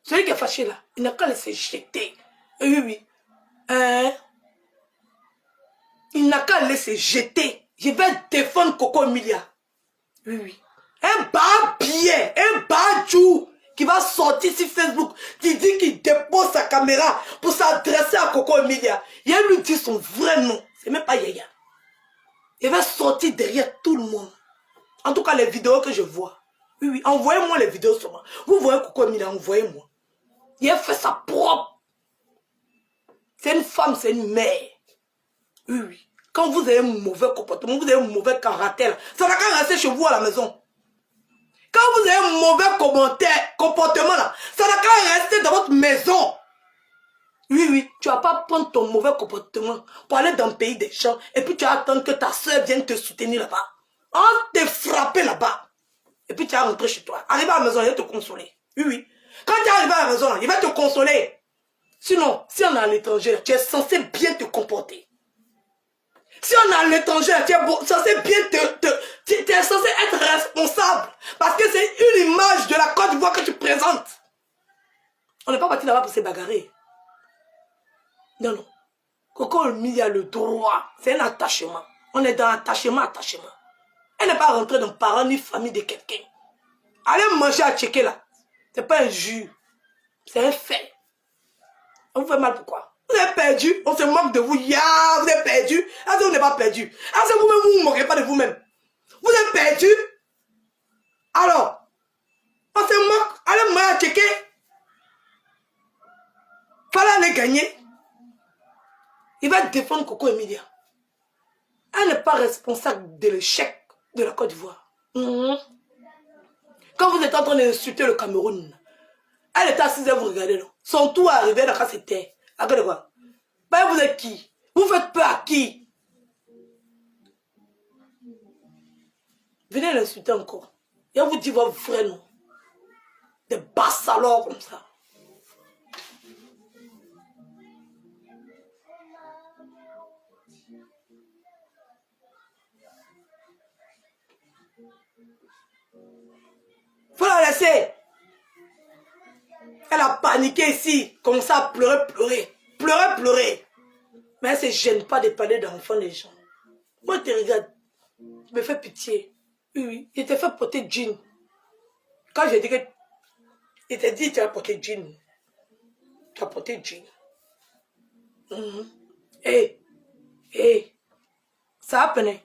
Celui qui est fâché là, il n'a qu'à laisser jeter. Oui, oui. Il n'a qu'à laisser jeter. Je vais défendre Coco Emilia. Oui, oui. Un bas billet, un bas Djou qui va sortir sur Facebook, qui dit qu'il dépose sa caméra pour s'adresser à Coco Emilia. Il lui dit son vrai nom. C'est même pas Yaya. Il va sortir derrière tout le monde. En tout cas, les vidéos que je vois. Oui, oui. Envoyez-moi les vidéos sur moi. Vous voyez Coco Emilia, envoyez-moi. Il a fait sa propre. C'est une femme, c'est une mère. Oui, oui. Quand vous avez un mauvais comportement, vous avez un mauvais caractère, ça n'a qu'à rester chez vous à la maison. Quand vous avez un mauvais comportement là, ça n'a qu'à rester dans votre maison. Oui, oui, tu vas pas prendre ton mauvais comportement pour aller dans le pays des gens et puis tu vas attendre que ta soeur vienne te soutenir là-bas. On te frappé là-bas. Et puis tu vas rentrer chez toi. Arrive à la maison, il va te consoler. Oui, oui. Quand tu arrives à la maison, il va te consoler. Sinon, si on est à l'étranger, tu es censé bien te comporter. Si on est à l'étranger, tu es censé bien tu es censé être responsable. Parce que c'est une image de la Côte d'Ivoire que tu présentes. On n'est pas parti là-bas pour se bagarrer. Non, non. Coco Emilia a le droit. C'est un attachement. On est dans attachement. Elle n'est pas rentrée dans parents ni famille de quelqu'un. Allez manger à checker là. C'est pas un jus. C'est un fait. On vous fait mal pourquoi? Vous avez perdu, on se moque de vous. Ya, vous avez perdu. Est-ce que vous n'êtes pas perdu? Est-ce que vous-même, vous ne vous moquez pas de vous-même? Vous avez perdu? Alors, on se moque. Allez manger à checker. Fallait aller gagner. Il va défendre Coco Emilia. Elle n'est pas responsable de l'échec de la Côte d'Ivoire. Quand vous êtes en train d'insulter le Cameroun, elle était assise à vous regarder. Non? Son tour est arrivé, là, c'était. Regardez quoi. Ben, vous êtes qui? Vous faites peur à qui? Venez l'insulter encore. Et on vous dit votre vrai nom. Des bassalors comme ça. Faut la laisser. Elle a paniqué ici, comme ça, pleurer. Mais elle ne se gêne pas de parler d'enfants des gens. Moi, je te regarde. Je me fais pitié. Oui, il t'a fait porter jean. Quand j'ai dit que... Il t'a dit que tu as porté jean. Tu as porté jean. Ça a pené.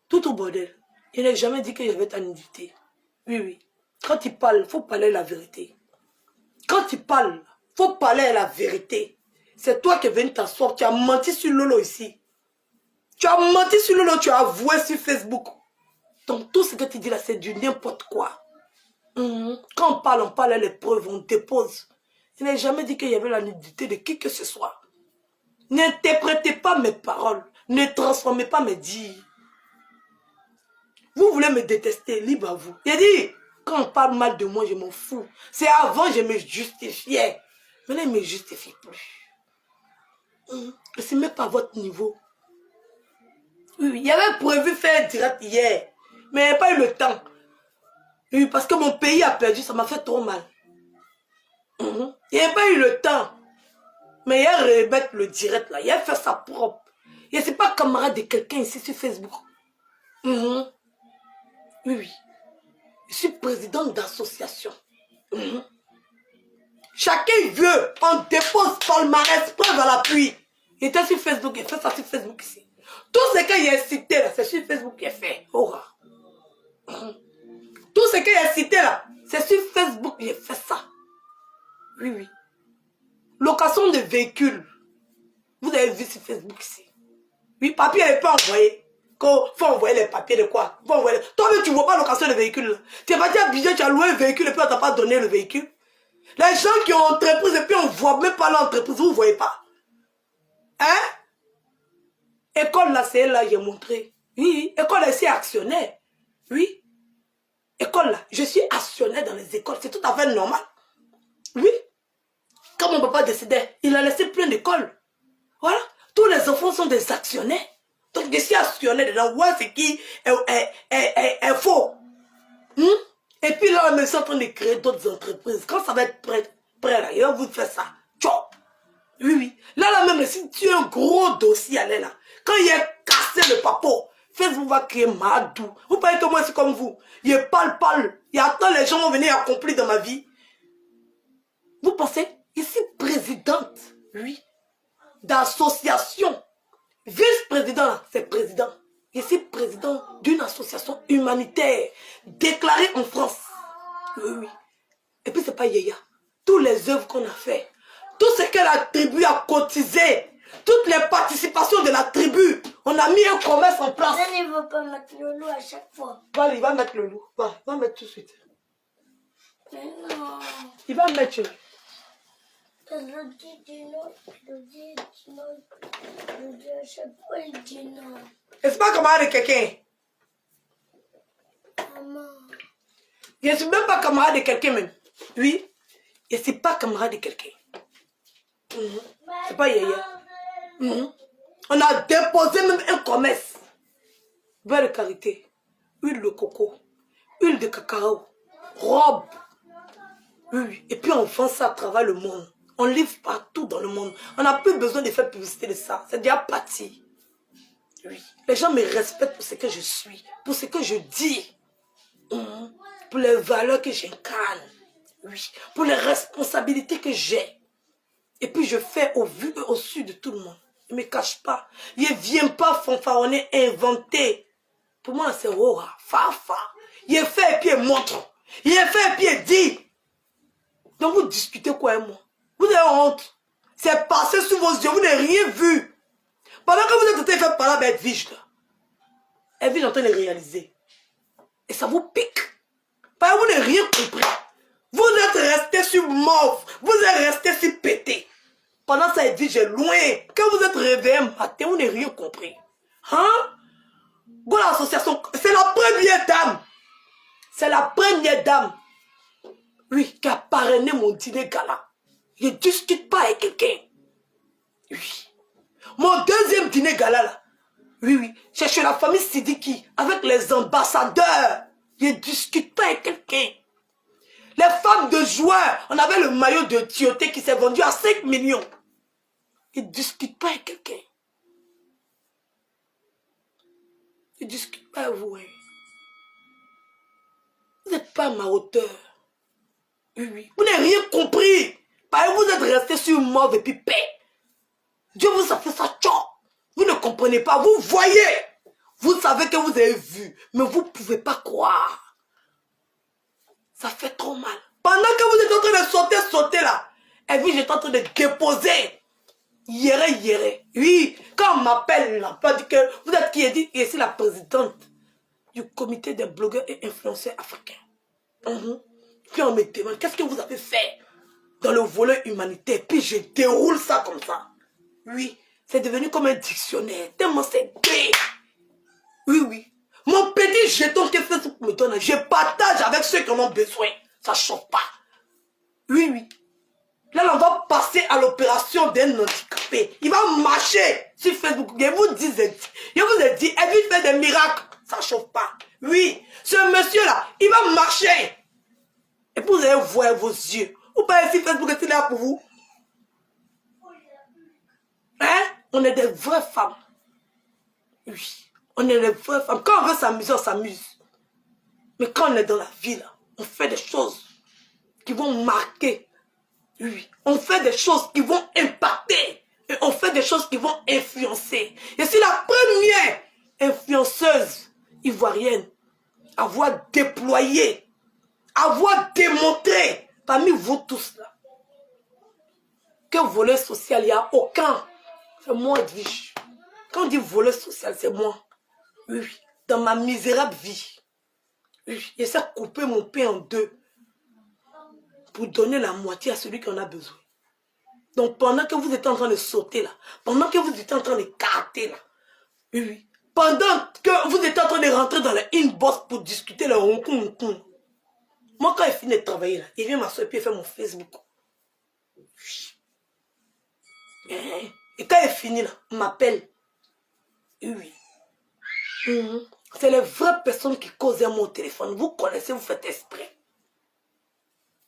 Tout au bordel. Il n'a jamais dit qu'il y avait ta nudité. Oui, oui. Quand il parle, il faut parler la vérité. Quand il parle, il faut parler la vérité. C'est toi qui viens t'asseoir. Tu as menti sur Lolo ici. Tu as menti sur Lolo, tu as avoué sur Facebook. Donc tout ce que tu dis là, c'est du n'importe quoi. Quand on parle les preuves, on dépose. Il n'a jamais dit qu'il y avait la nudité de qui que ce soit. N'interprétez pas mes paroles. Ne transformez pas mes dires. Vous voulez me détester, libre à vous. Il a dit, quand on parle mal de moi, je m'en fous. C'est avant, je me justifiais. Maintenant, il ne me justifie plus. Je ne suis même pas à votre niveau. Oui, il y avait prévu faire direct hier. Mais il n'y a pas eu le temps. Oui, parce que mon pays a perdu, ça m'a fait trop mal. Il n'y a pas eu le temps. Mais il a remettre le direct là. Il a fait sa propre. Il n'est pas camarade de quelqu'un ici sur Facebook. Oui, oui. Je suis présidente d'association. Chacun veut, on dépose palmarès, preuve à l'appui. Il était sur Facebook, il fait ça sur Facebook ici. Tout ce qu'il a cité là, c'est sur Facebook qu'il a fait. Aura. Tout ce qu'il a cité là, c'est sur Facebook qu'il a fait ça. Oui, oui. Location de véhicules. Vous avez vu sur Facebook ici. Oui, papier n'est pas envoyé. Il faut envoyer les papiers de quoi? Toi-même, tu ne vois pas location de véhicule. Tu es parti à budget, tu as loué un véhicule et puis on ne t'a pas donné le véhicule. Les gens qui ont entreprise et puis on ne voit même pas l'entreprise, vous ne voyez pas. Hein? École là, c'est là, j'ai montré. Oui, école là, c'est actionnaire. Oui. École là, je suis actionnaire dans les écoles, c'est tout à fait normal. Oui. Quand mon papa décédait, il a laissé plein d'écoles. Voilà. Tous les enfants sont des actionnaires. Donc je suis actionnaire dedans. Voir ce qui est faux. Et puis là, on est en train de créer d'autres entreprises. Quand ça va être prêt, exprès, là. Il va vous faire ça. Tchao. Oui, oui. Là, même, si tu as un gros dossier, allez là. Quand il a cassé le papo, Facebook va créer Madou. Vous parlez que moi, c'est comme vous. Il parle. Il attend les gens vont venir accomplir dans ma vie. Vous pensez, ici, présidente, oui, d'association. Vice-président, c'est président. Ici, président d'une association humanitaire déclarée en France. Oui, oui. Et puis, c'est pas Yaya. Toutes les œuvres qu'on a fait, tout ce que la tribu a cotisé, toutes les participations de la tribu, on a mis un commerce en place. Je ne veux pas mettre le loup à chaque fois. Va, il va mettre le loup. Va mettre tout de suite. Mais non. Il va mettre. Je dis non, je dis à chaque fois, il dit non. Et c'est pas camarade de quelqu'un. Maman. Je ne suis même pas camarade de quelqu'un même. Oui. Et c'est pas camarade de quelqu'un. C'est pas Yaya. On a déposé même un commerce. Beurre de karité, huile de coco, huile de cacao, robe. Oui. Et puis on vend ça à travers le monde. On livre partout dans le monde. On n'a plus besoin de faire publicité de ça. C'est déjà parti. Oui. Les gens me respectent pour ce que je suis, pour ce que je dis, pour les valeurs que j'incarne, oui, pour les responsabilités que j'ai. Et puis je fais au vu et au su de tout le monde. Je ne me cache pas. Je ne viens pas fanfaronner, inventer. Pour moi, c'est Rora, Fafa. Il est fait et puis il montre. Il est fait et puis il dit. Donc vous discutez quoi et moi? Vous avez honte. C'est passé sous vos yeux, vous n'avez rien vu. Pendant que vous êtes en train de faire par là, Edwige, Edwige est en train de réaliser. Et ça vous pique. Parce que vous n'avez rien compris. Vous êtes resté sur mauve. Vous êtes resté sur pété. Pendant ça, Edwige est loin. Quand vous êtes réveillé un matin, vous n'avez rien compris. Hein? Bon, l'association, c'est la première dame. C'est la première dame. Oui, qui a parrainé mon dîner gala. Je ne discute pas avec quelqu'un. Oui. Mon deuxième dîner gala là. Oui. C'est chez la famille Sidiki, avec les ambassadeurs. Je ne discute pas avec quelqu'un. Les femmes de joueurs, on avait le maillot de Tioté qui s'est vendu à 5 millions. Je ne discute pas avec quelqu'un. Je ne discute pas avec vous. Hein. Vous n'êtes pas à ma hauteur. Oui. Vous n'avez rien compris. Parce que vous êtes resté sur mauve et puis paix. Dieu vous a fait ça, tchon. Vous ne comprenez pas. Vous voyez. Vous savez que vous avez vu. Mais vous ne pouvez pas croire. Ça fait trop mal. Pendant que vous êtes en train de sauter là. Et puis j'étais en train de déposer. Yéré. Oui. Quand on m'appelle là, on dit que vous êtes qui est dit. Et c'est la présidente du comité des blogueurs et influenceurs africains. Puis on me demande, qu'est-ce que vous avez fait dans le volet humanitaire? Puis je déroule ça comme ça. Oui, c'est devenu comme un dictionnaire. Tellement c'est gay. Oui. Mon petit jeton que Facebook me donne, je partage avec ceux qui en ont besoin. Ça ne chauffe pas. Oui. Là, on va passer à l'opération d'un handicapé. Il va marcher sur Facebook. Je vous ai dit, elle lui fait des miracles. Ça ne chauffe pas. Oui, ce monsieur-là, il va marcher. Et puis vous allez voir vos yeux. Vous parlez si Facebook est là pour vous. Hein? On est des vraies femmes. Oui. On est des vraies femmes. Quand on veut s'amuser, on s'amuse. Mais quand on est dans la vie, là, on fait des choses qui vont marquer. Oui. On fait des choses qui vont impacter. Et on fait des choses qui vont influencer. Je suis la première influenceuse ivoirienne à avoir déployé, avoir démontré parmi vous tous là que volet social, il n'y a aucun. C'est moi, Edwige. Quand on dit volet social, c'est moi. Oui. Dans ma misérable vie. Oui. J'essaie de couper mon pain en deux pour donner la moitié à celui qui en a besoin. Donc pendant que vous êtes en train de sauter là, pendant que vous êtes en train de carter là, oui. Pendant que vous êtes en train de rentrer dans le inbox pour discuter le Hong Kong, moi quand il finit de travailler là, il vient m'asseoir et puis il fait mon Facebook. Oui. Et quand il finit là, il m'appelle. Oui. C'est les vraies personnes qui causent à mon téléphone. Vous connaissez, vous faites exprès.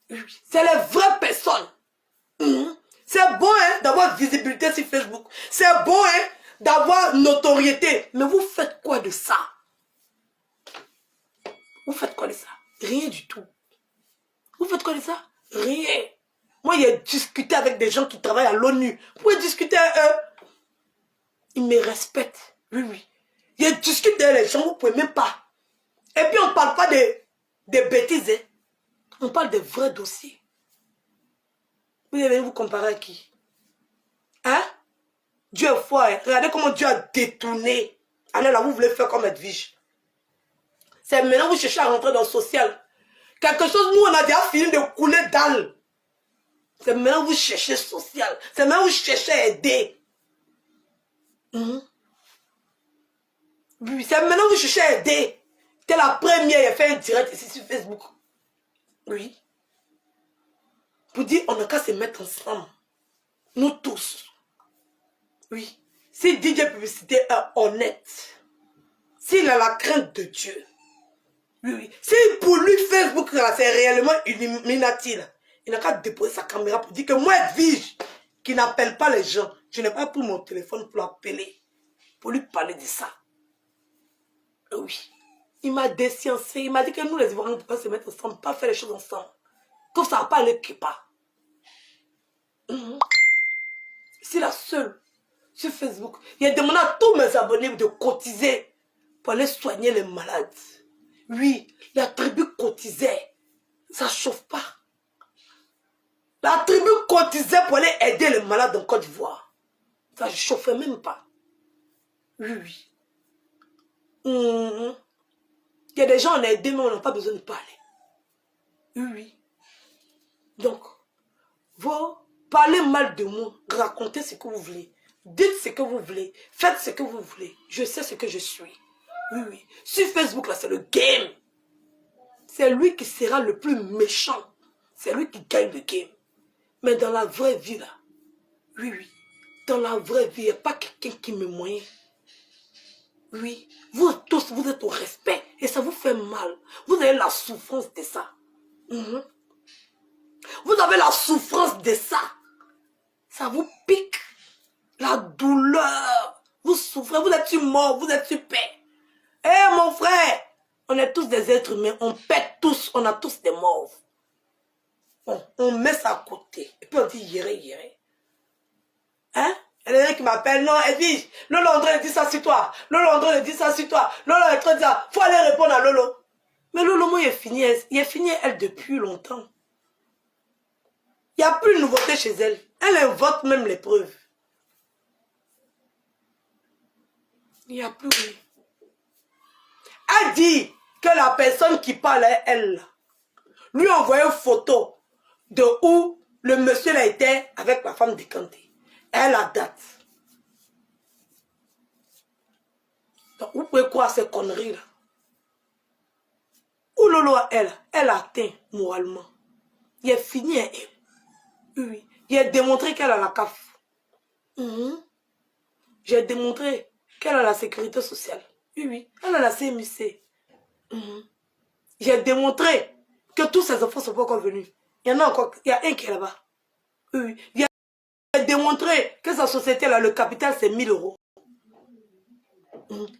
Oui. C'est les vraies personnes. C'est bon hein, d'avoir visibilité sur Facebook. C'est bon hein, d'avoir notoriété. Mais vous faites quoi de ça? Vous faites quoi de ça? Rien du tout. Vous faites quoi de ça? Rien. Moi, j'ai discuté avec des gens qui travaillent à l'ONU. Vous pouvez discuter avec eux. Ils me respectent. Oui, oui. Je discute avec les gens, vous ne pouvez même pas. Et puis, on ne parle pas des bêtises. Hein. On parle des vrais dossiers. Vous allez vous comparer à qui? Hein? Dieu est fort. Hein? Regardez comment Dieu a détourné. Allez là, vous voulez faire comme Edwige. C'est maintenant que vous cherchez à rentrer dans le social. Quelque chose, nous, on a déjà fini de couler dalle. C'est maintenant que vous cherchez social. C'est maintenant que vous cherchez à aider. Oui, c'est maintenant que vous cherchez à aider. C'était la première, il a fait un direct ici sur Facebook. Oui. Pour dire, on n'a qu'à se mettre ensemble. Nous tous. Oui. Si DJ Publicité est honnête, s'il a la crainte de Dieu, oui, oui. Si pour lui, Facebook, c'est réellement Illuminati, il n'a qu'à déposer sa caméra pour dire que moi, Edwige, qui n'appelle pas les gens, je n'ai pas pris mon téléphone pour l'appeler, pour lui parler de ça. Oui. Il m'a déciencé, il m'a dit que nous, les Ivoiriens, on ne peut pas se mettre ensemble, pas faire les choses ensemble. Comme ça ne va pas aller quelque part. C'est la seule sur Facebook. Il a demandé à tous mes abonnés de cotiser pour aller soigner les malades. Oui, la tribu cotisait. Ça ne chauffe pas. La tribu cotisait pour aller aider les malades en Côte d'Ivoire. Ça ne chauffait même pas. Oui, oui. Il y a des gens, on a aidé, mais on n'a pas besoin de parler. Oui, oui. Donc, vous parlez mal de moi, racontez ce que vous voulez. Dites ce que vous voulez. Faites ce que vous voulez. Je sais ce que je suis. Oui, oui. Sur Facebook, là, c'est le game. C'est lui qui sera le plus méchant. C'est lui qui gagne le game. Mais dans la vraie vie, là, oui, oui. Dans la vraie vie, il n'y a pas quelqu'un qui me moyen. Oui. Vous tous, vous êtes au respect. Et ça vous fait mal. Vous avez la souffrance de ça. Vous avez la souffrance de ça. Ça vous pique. La douleur. Vous souffrez, vous êtes mort, vous êtes paix. Eh mon frère, on est tous des êtres humains, on pète tous, on a tous des morts. Bon, on met ça à côté. Et puis on dit yéré, yéré. Hein? Il y a des gens qui m'appellent, non, Edwige, Lolo André dit ça sur toi. Lolo André dit ça sur toi. Lolo est trop dit ça. Faut aller répondre à Lolo. Mais Lolo, moi, il est fini elle depuis longtemps. Il n'y a plus de nouveauté chez elle. Elle invente même les preuves. Il n'y a plus rien. Elle dit que la personne qui parle à elle, lui a envoyé une photo de où le monsieur là était avec la femme de Kanté. Elle a date. Donc vous pouvez croire ces conneries là. Où Lolo elle a atteint moralement. Il est fini à elle. Oui. Il a démontré qu'elle a la CAF. J'ai démontré qu'elle a la sécurité sociale. Oui, oui. Elle a la CMUC. J'ai démontré que tous ces enfants sont pas encore venus. Il y en a encore. Il y a un qui est là-bas. Oui, oui. J'ai démontré que sa société, là, le capital, c'est 1000 €.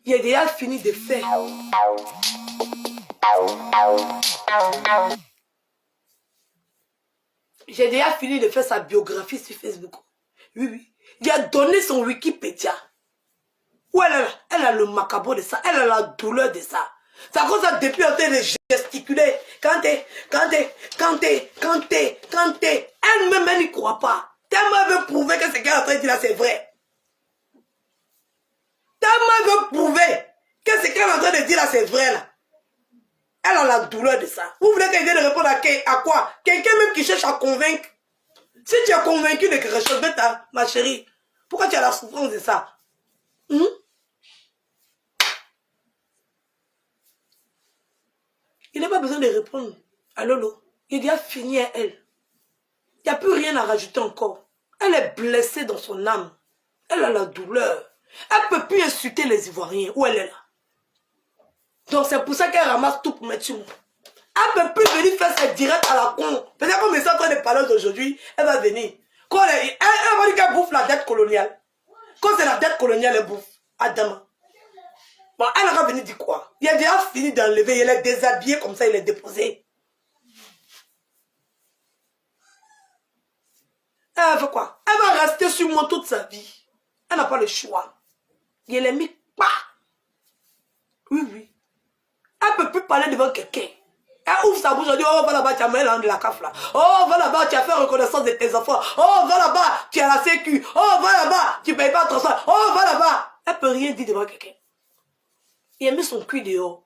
Il a déjà fini de faire. J'ai déjà fini de faire sa biographie sur Facebook. Oui, oui. Il a donné son Wikipédia. Où elle a le macabre de ça. Elle a la douleur de ça. C'est à cause ça depuis en train de gesticuler. Kanté. Elle-même, elle n'y croit pas. Tellement elle veut prouver que ce qu'elle est en train de dire là, c'est vrai. Tellement elle veut prouver que ce qu'elle est en train de dire là, c'est vrai là. Elle a la douleur de ça. Vous voulez qu'elle vienne répondre à quoi? Quelqu'un même qui cherche à convaincre. Si tu es convaincu de quelque chose, ma chérie, pourquoi tu as la souffrance de ça? Il n'a pas besoin de répondre à Lolo. Il a déjà fini à elle. Il n'y a plus rien à rajouter encore. Elle est blessée dans son âme. Elle a la douleur. Elle ne peut plus insulter les Ivoiriens. Où elle est là? Donc c'est pour ça qu'elle ramasse tout pour mettre sur moi. Elle ne peut plus venir faire ses directs à la con. Peut-être qu'on est en train de parler d'aujourd'hui. Elle va venir. Quand elle va dire qu'elle bouffe la dette coloniale. Quand c'est la dette coloniale, elle bouffe. Adama. Bon, elle va venir dire quoi? Il a déjà fini d'enlever, il est déshabillé comme ça, il est déposé. Elle veut quoi? Elle va rester sur moi toute sa vie. Elle n'a pas le choix. Il est mis pas. Oui, oui. Elle ne peut plus parler devant quelqu'un. Elle ouvre sa bouche, elle dit, oh, va là-bas, tu as mis de la CAF là. Oh, va là-bas, tu as fait reconnaissance de tes enfants. Oh, va là-bas, tu as la sécu. Oh, va là-bas, tu ne payes pas ton transport. Oh, va là-bas. Elle ne peut rien dire devant quelqu'un. Il a mis son cul dehors.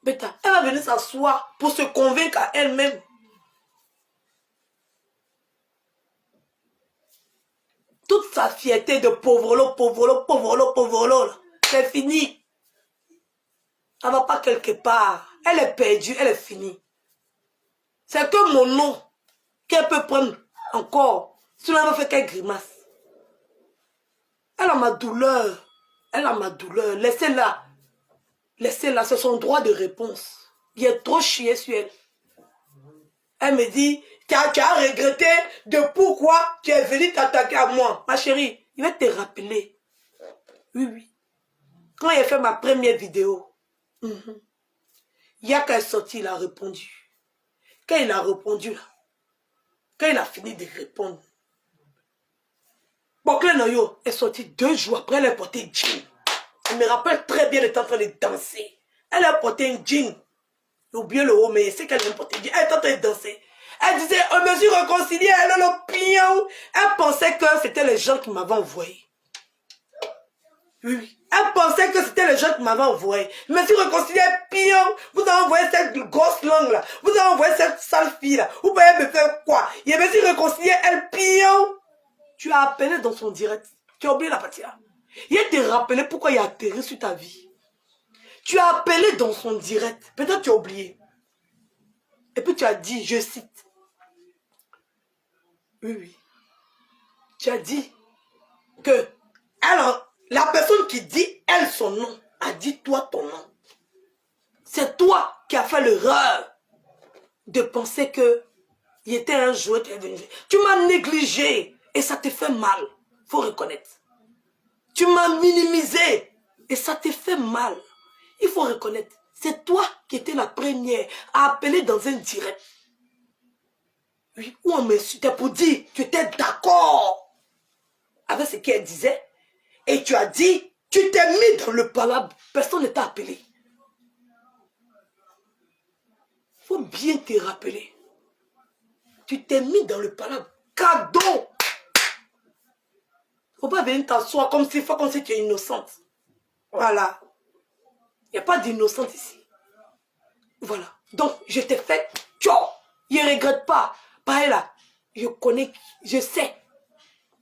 Bêta, elle va venir s'asseoir pour se convaincre à elle-même. Toute sa fierté de pauvrelo, c'est fini. Elle ne va pas quelque part. Elle est perdue, elle est finie. C'est que mon nom qu'elle peut prendre encore. Sinon, elle va faire qu'elle grimace. Elle a ma douleur. Elle a ma douleur. Laissez-la. Laissez-la, c'est son droit de réponse. Il est trop chié sur elle. Elle me dit, tu as regretté de pourquoi tu es venu t'attaquer à moi. Ma chérie, il va te rappeler. Oui, oui. Quand il a fait ma première vidéo, il y a qu'elle est sortie, il a répondu. Quand il a répondu, là, quand il a fini de répondre, Bokle Noyo est sortie 2 jours après, elle a porté un jean. Je me rappelle très bien, elle était en train de danser. Elle a porté un jean. J'ai oublié le haut, mais c'est qu'elle a porté un jean. Elle était en train de danser. Elle disait, oh, je me suis réconciliée, elle a l'opinion. Elle pensait que c'était les gens qui m'avaient envoyé. Oui. Elle pensait que c'était les gens qui m'avaient envoyé. Je me suis réconciliée, pion. Vous avez envoyé cette grosse langue là. Vous avez envoyé cette sale fille là. Vous pouvez me faire quoi? Je me suis réconciliée, elle, pion. Tu as appelé dans son direct. Tu as oublié la partie là. Il te rappelé pourquoi il a atterri sur ta vie. Tu as appelé dans son direct. Peut-être tu as oublié. Et puis tu as dit, je cite. Oui, oui. Tu as dit que la personne qui dit elle son nom a dit toi ton nom. C'est toi qui as fait l'erreur de penser que il était un jouet. Tu m'as négligé et ça te fait mal. Faut reconnaître. Tu m'as minimisé et ça te fait mal. Il faut reconnaître. C'est toi qui étais la première à appeler dans un direct. Oui, où on m'insultait pour dire tu étais d'accord avec ce qu'elle disait. Et tu as dit, tu t'es mis dans le palabre. Personne ne t'a appelé. Il faut bien te rappeler. Tu t'es mis dans le palabre. Cadeau. Il ne faut pas venir t'asseoir comme si tu es innocente. Voilà. Il n'y a pas d'innocente ici. Voilà. Donc, je t'ai fait. Tchao. Je ne regrette pas. Pareil là. Je connais. Je sais.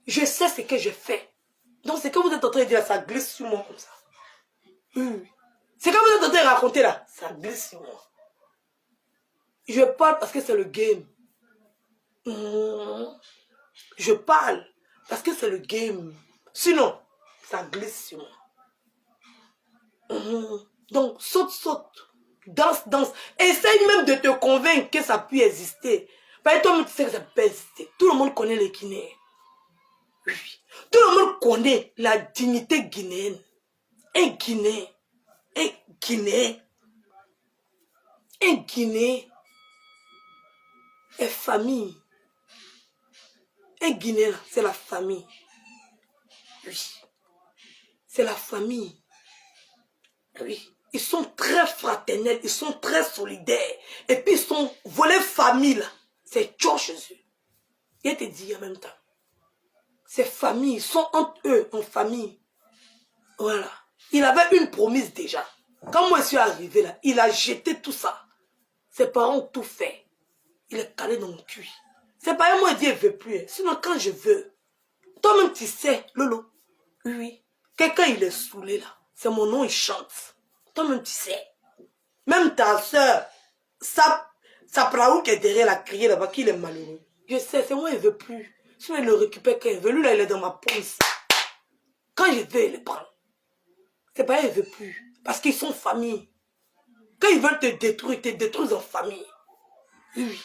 Je sais ce que je fais. Donc, c'est que vous êtes en train de dire, ça glisse sur moi comme ça. C'est comme vous êtes en train de raconter là. Ça glisse sur moi. Je parle parce que c'est le game. Je parle parce que c'est le game. Sinon, ça glisse sur moi. Donc, saute, saute. Danse, danse. Essaye même de te convaincre que ça peut exister. Parce que toi-même, tu sais que ça peut exister. Tout le monde connaît les Guinéens. Oui. Tout le monde connaît la dignité guinéenne. Un Guinéen. Un Guinéen. Un Guinéen est famille. Un Guinéen, c'est la famille. Oui. C'est la famille. Oui. Ils sont très fraternels, ils sont très solidaires. Et puis ils sont volés famille là. C'est Tchao chez eux. Il te dit en même temps. Ces familles, ils sont entre eux, en famille. Voilà. Il avait une promesse déjà. Quand moi je suis arrivé là, il a jeté tout ça. Ses parents ont tout fait. Il est calé dans mon cul. C'est pas moi qui dis, il ne veut plus. Sinon, quand je veux. Toi-même, tu sais, Lolo. Oui. Quelqu'un, il est saoulé là. C'est mon nom, il chante. Toi-même, tu sais. Même ta soeur, sa praou qui est derrière la criée là-bas, qu'il est malheureux. Je sais, c'est moi, il ne veut plus. Sinon, il le récupère quand il veut. Lui, là, il est dans ma ponce. Quand je veux, il le prend. C'est pas il ne veut plus. Parce qu'ils sont famille. Quand ils veulent te détruire, ils te détruisent en famille. Oui.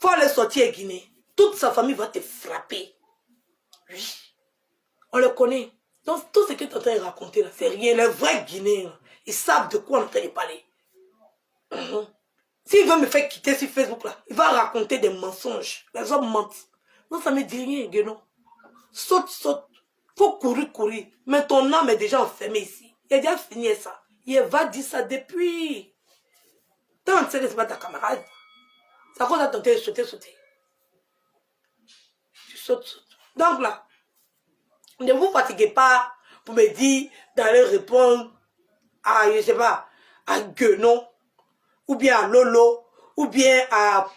faut aller sortir à Guinée. Toute sa famille va te frapper. Oui. On le connaît. Donc, tout ce que tu es en train de raconter là, c'est rien. Les vrais Guinéens, ils savent de quoi on est en train de parler. S'il veut me faire quitter sur Facebook là, il va raconter des mensonges. Les hommes mentent. Non, ça ne me dit rien, Guénon. Saute, saute. Faut courir, courir. Mais ton âme est déjà enfermée ici. Il a déjà fini ça. Il va dire ça depuis. Tant que ce n'est pas ta camarade. C'est à cause de tenter de sauter, sauter. Tu sautes, sautes. Donc là, ne vous fatiguez pas pour me dire d'aller répondre à, je sais pas, à Guénon, ou bien à Lolo, ou bien à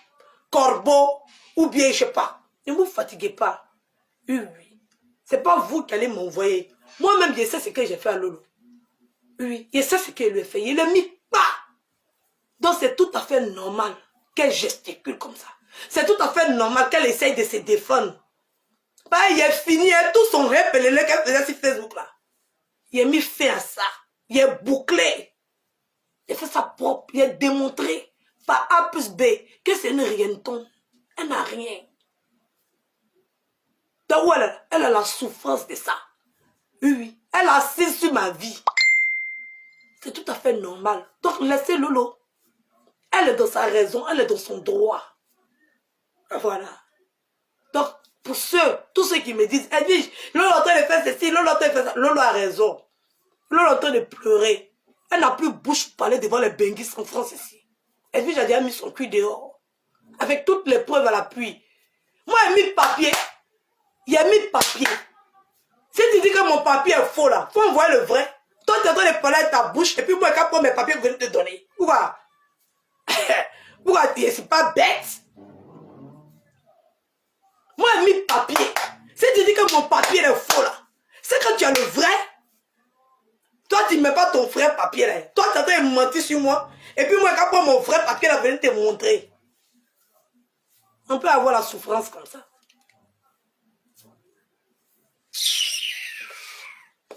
Corbeau, ou bien, je sais pas. Ne vous fatiguez pas. Oui, oui. C'est pas vous qui allez m'envoyer. Moi-même, je sais ce que j'ai fait à Lolo. Oui, je sais ce qu'il lui a fait. Il ne mis pas. Donc, c'est tout à fait normal qu'elle gesticule comme ça. C'est tout à fait normal qu'elle essaye de se défendre. Bah, il est fini, tout son répélé qu'elle faisait sur Facebook là. Il a mis fin à ça. Il est bouclé. Il a fait ça propre. Il a démontré par A plus B que c'est une rienton. Elle n'a rien. Donc voilà, elle a la souffrance de ça. Oui, oui. Elle assise sur ma vie. C'est tout à fait normal. Donc laissez Lolo. Elle est dans sa raison, elle est dans son droit. Voilà. Donc, pour tous ceux qui me disent, Edwige, Lolo est en train de faire ceci, Lolo est en train de faire ça. Lolo a raison. Lolo est en train de pleurer. Elle n'a plus bouche pour parler devant les benguis en France ici. Edwige a déjà mis son cul dehors. Avec toutes les preuves à l'appui. Moi, j'ai mis papier. Il a mis papier. Si tu dis que mon papier est faux là, faut envoyer le vrai. Toi, tu es en train de parler avec ta bouche et puis moi, quand je prends mes papiers, je vais te donner. Pourquoi? Pourquoi tu es pas bête? Moi, j'ai mis papier. Si tu dis que mon papier est faux là, c'est que tu as le vrai. Toi, tu ne mets pas ton vrai papier là. Toi, tu es en train de mentir sur moi. Et puis moi, quand je prends mon vrai papier là, je vais te montrer. On peut avoir la souffrance comme ça.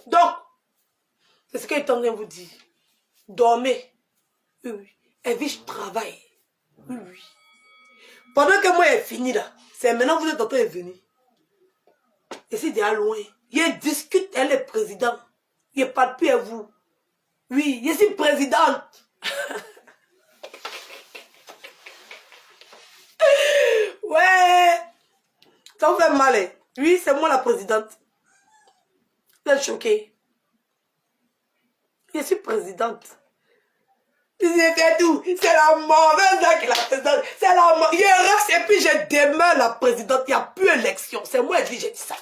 Donc, c'est ce que je suis en train de vous dire. Dormez. Oui, oui. Et puis je travaille. Oui, oui. Pendant que moi, j'ai fini là, c'est maintenant que vous êtes en train de venir. Et c'est déjà loin. Il discute, elle est présidente. Il parle plus à vous. Oui, je suis présidente. Ouais. Ça vous fait mal, hein? Oui, c'est moi la présidente. Vous êtes choqués. Je suis présidente. C'est tout. C'est la mauvaise là qui est la présidente. C'est la mauvaise. Il reste et puis je demeure la présidente. Il n'y a plus d'élection. C'est moi qui j'ai dit ça.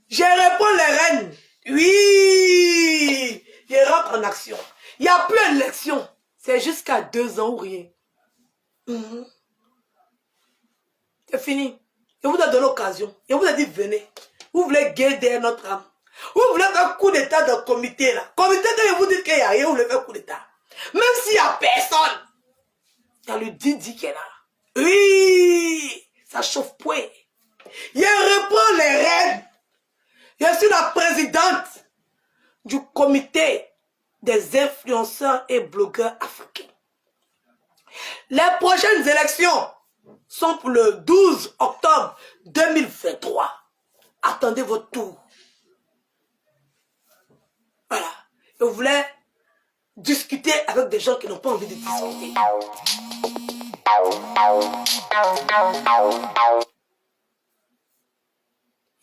Je réponds les reines. Oui. Je rentre en action. Il n'y a plus d'élection. C'est jusqu'à 2 ans ou rien. C'est fini. Je vous ai donné l'occasion. Je vous ai dit venez. Vous voulez guider notre âme. Vous voulez faire coup d'état dans le comité là. Comité que vous dites qu'il n'y a rien, vous voulez faire coup d'état. Même s'il n'y a personne. Il y a le Didi qui est là. Oui. Ça chauffe point. Je reprends les rênes. Je suis la présidente du comité des influenceurs et blogueurs africains. Les prochaines élections sont pour le 12 octobre 2023. Attendez votre tour. Voilà. Je voulais discuter avec des gens qui n'ont pas envie de discuter.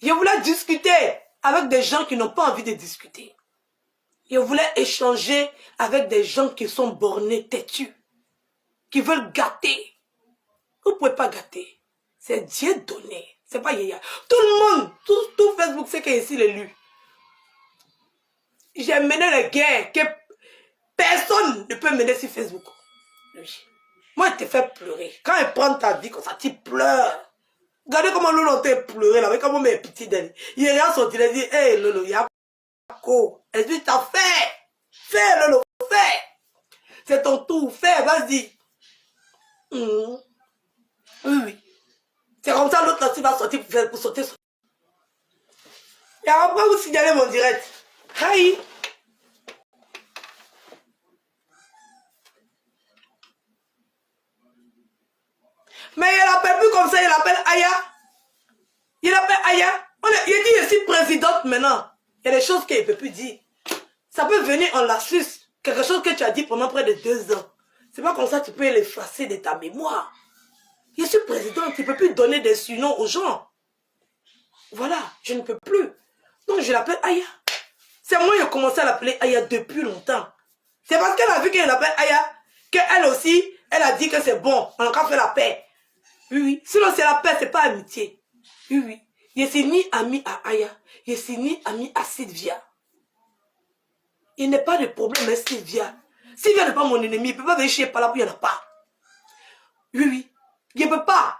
Je voulais discuter avec des gens qui n'ont pas envie de discuter. Je voulais échanger avec des gens qui sont bornés, têtus, qui veulent gâter. Vous ne pouvez pas gâter. C'est Dieu donné. C'est pas Yaya. Tout le monde, tout Facebook sait que ici l'élu. J'ai mené les guerres que personne ne peut mener sur Facebook. Oui. Moi, je te fais pleurer. Quand elle prend ta vie comme ça, tu pleures. Regardez comment Lolo t'a pleuré là, comment mes petits derniers. Il regarde son il dit, hey Lolo, il y a quoi? Elle dit, t'as fait. Fais Lolo, fais. C'est ton tour, fais, vas-y. Oui, oui. C'est comme ça l'autre là, tu vas sortir pour sauter. Et après, vous signalez mon direct. Hi. Mais il l'appelle plus comme ça, il l'appelle Aya. Il l'appelle Aya. Il dit, je suis présidente maintenant. Il y a des choses qu'il ne peut plus dire. Ça peut venir en lapsus. Quelque chose que tu as dit pendant près de 2 ans. C'est pas comme ça que tu peux l'effacer de ta mémoire. Je suis présidente, tu ne peux plus donner des surnoms aux gens. Voilà, je ne peux plus. Donc je l'appelle Aya. C'est moi qui ai commencé à l'appeler Aya depuis longtemps. C'est parce qu'elle a vu qu'elle l'appelle Aya, qu'elle aussi, elle a dit que c'est bon, on a encore fait la paix. Oui, oui. Sinon c'est la paix, c'est pas amitié. Oui, oui. Je suis ni ami à Aya, je suis ni ami à Sylvia. Il n'est pas de problème avec Sylvia. Sylvia n'est pas mon ennemi, il ne peut pas venir chez Palabou, il n'y en a pas. Oui, oui. Il ne peut pas.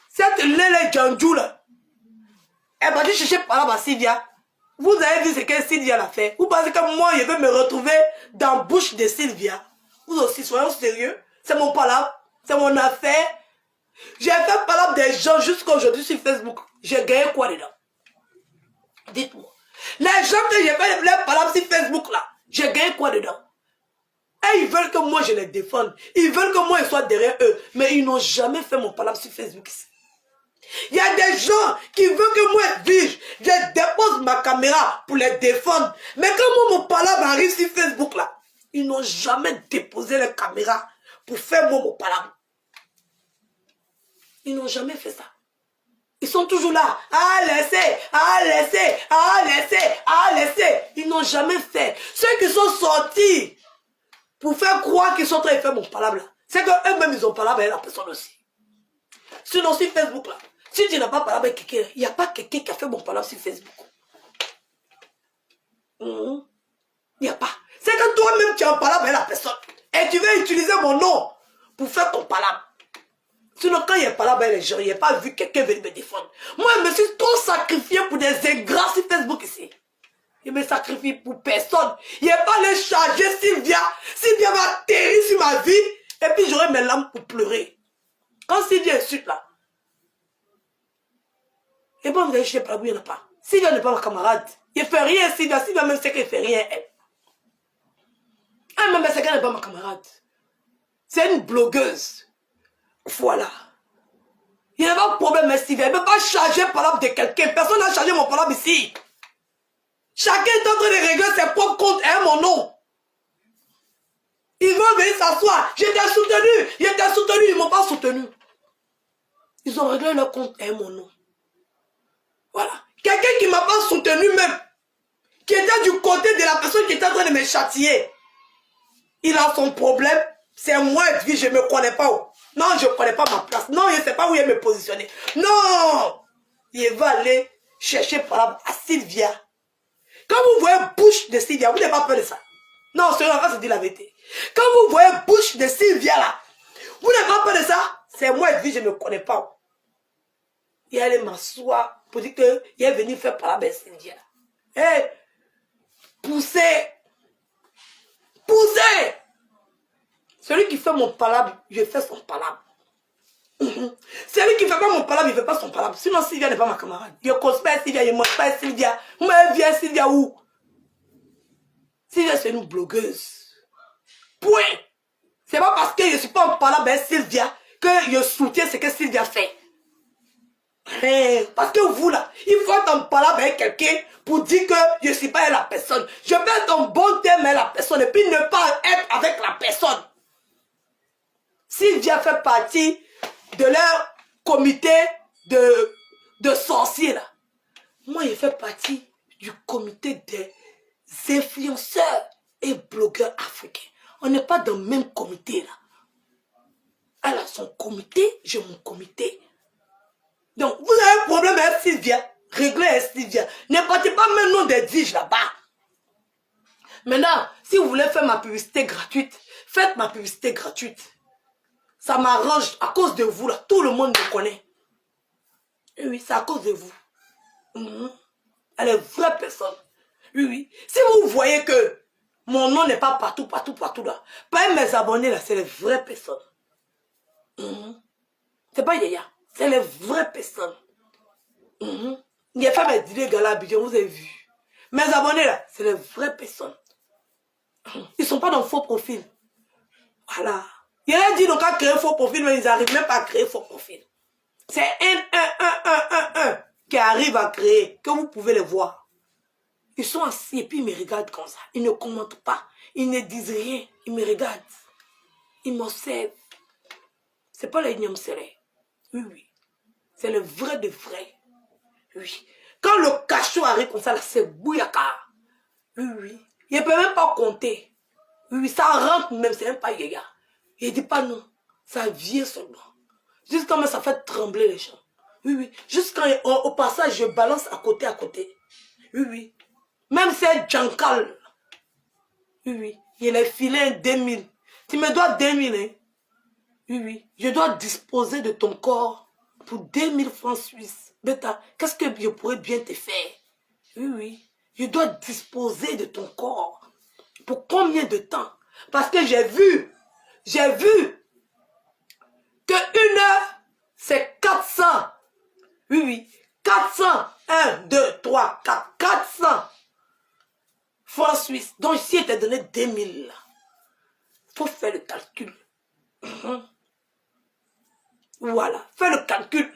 Cette Lele Djandjou là, elle va dire chercher Palabou à Sylvia. Vous avez vu ce que Sylvia l'a fait. Vous pensez que moi, je vais me retrouver dans la bouche de Sylvia. Vous aussi, soyons sérieux. C'est mon Palabou, c'est mon affaire. J'ai fait Palabou des gens jusqu'à aujourd'hui sur Facebook. J'ai gagné quoi dedans? Dites-moi. Les gens que j'ai fait les Palabou sur Facebook là, j'ai gagné quoi dedans? Et ils veulent que moi je les défende. Ils veulent que moi je sois derrière eux. Mais ils n'ont jamais fait mon Palabou sur Facebook ici. Il y a des gens qui veulent que moi je dépose ma caméra pour les défendre. Mais quand moi mon Palabou arrive sur Facebook là, ils n'ont jamais déposé la caméra pour faire moi mon Palabou. Ils n'ont jamais fait ça. Ils sont toujours là. Ah, laissez, ah, laissez, ah, laissez, ah, laissez. Ils n'ont jamais fait. Ceux qui sont sortis pour faire croire qu'ils sont en train de faire mon Palabou là, c'est qu'eux-mêmes ils ont Palabou avec la personne aussi. Sinon sur Facebook là, si tu n'as pas Palabou avec quelqu'un, il n'y a pas quelqu'un qui a fait mon Palabou sur Facebook. Il n'y a pas. C'est que toi-même tu as un Palabou avec la personne. Et tu veux utiliser mon nom pour faire ton Palabou. Sinon, quand il n'y a pas là-bas les gens, il n'y a pas vu quelqu'un venir me défendre. Moi, je me suis trop sacrifié pour des ingrats sur Facebook ici. Je me sacrifie pour personne. Il n'y a pas les charger Sylvia. Sylvia va atterrir sur ma vie. Et puis j'aurai mes larmes pour pleurer. Quand Sylvia insulte là. Et bon, vous allez chez Palabou, il n'y en a pas. Sylvia n'est pas ma camarade. Il ne fait rien, Sylvia. Sylvia même sait qu'elle ne fait rien, elle. Elle même sait qu'elle n'est pas ma camarade. C'est une blogueuse. Voilà. Il n'y a pas de problème, mais Sylvia. Il ne peut pas charger Palabou de quelqu'un. Personne n'a chargé mon Palabou ici. Chacun est en train de régler ses propres comptes et mon nom. Ils vont venir s'asseoir. J'étais soutenu. Ils ne m'ont pas soutenu. Ils ont réglé leur compte et mon nom. Voilà. Quelqu'un qui ne m'a pas soutenu même. Qui était du côté de la personne qui était en train de me châtier. Il a son problème. C'est moi, je ne me connais pas où. Non, je ne connais pas ma place. Non, je ne sais pas où il me positionner. Non! Il va aller chercher par exemple à Sylvia. Quand vous voyez bouche de Sylvia, vous n'avez pas peur de ça. Non, c'est vrai, se dit la vérité. Quand vous voyez bouche de Sylvia là, vous n'avez pas peur de ça. C'est moi, je ne me connais pas où. Il allait m'asseoir pour dire qu'il est venu faire par exemple Sylvia. Hé! Poussez! Poussez! Celui qui fait mon Palabou, je fais son Palabou. Celui qui ne fait pas mon Palabou, il ne fait pas son Palabou. Sinon, Sylvia n'est pas ma camarade. Je ne cause pas Sylvia, je ne mange pas Sylvia. Moi, elle vient Sylvia où? Sylvia, c'est une blogueuse. Point. C'est pas parce que je ne suis pas en Palabou avec Sylvia que je soutiens ce que Sylvia fait. Parce que vous là, il faut être en Palabou avec quelqu'un pour dire que je ne suis pas avec la personne. Je peux être en bon terme avec la personne et puis ne pas être avec la personne. Sylvia fait partie de leur comité de sorciers là. Moi, je fais partie du comité des influenceurs et blogueurs africains. On n'est pas dans le même comité là. Elle a son comité, j'ai mon comité. Donc, vous avez un problème avec Sylvia, réglez avec Sylvia. Ne partez pas maintenant des diges là-bas. Maintenant, si vous voulez faire ma publicité gratuite, faites ma publicité gratuite. Ça m'arrange à cause de vous là. Tout le monde me connaît. Et oui, c'est à cause de vous. Elle est vraie personne. Oui, oui. Si vous voyez que mon nom n'est pas partout là. Pas mes abonnés là, c'est les vraies personnes. C'est pas Yaya. C'est les vraies personnes. Il y a fait mes dîners gala vous avez vu. Mes abonnés là, c'est les vraies personnes. Ils ne sont pas dans faux profil. Voilà. Il y a dit donc à créer faux profil, mais ils n'arrivent même pas à créer faux profil. C'est un qui arrive à créer, que vous pouvez les voir. Ils sont assis et puis ils me regardent comme ça. Ils ne commentent pas. Ils ne disent rien. Ils me regardent. Ils m'observent. C'est pas les nyamsere. Oui, oui. C'est le vrai de vrai. Oui. Quand le cachot arrive comme ça, là, c'est bouyaka. Oui, oui. Il ne peut même pas compter. Oui, oui, ça rentre même, c'est même pas yéga. Il ne dit pas non. Ça vient seulement. Juste quand même, ça fait trembler les gens. Oui, oui. Juste quand au passage, je balance à côté. Oui, oui. Même c'est Djankal. Oui, oui. Il est filé 2000. Tu me dois 2000, hein. Oui, oui. Je dois disposer de ton corps pour 2000 francs suisses. Beta, qu'est-ce que je pourrais bien te faire? Oui, oui. Je dois disposer de ton corps. Pour combien de temps? Parce que j'ai vu que une heure, c'est 400. Oui, oui. 400. 1, 2, 3, 4. 400 francs suisses. Donc, si elle t'a donné 2000, il faut faire le calcul. Voilà. Fais le calcul.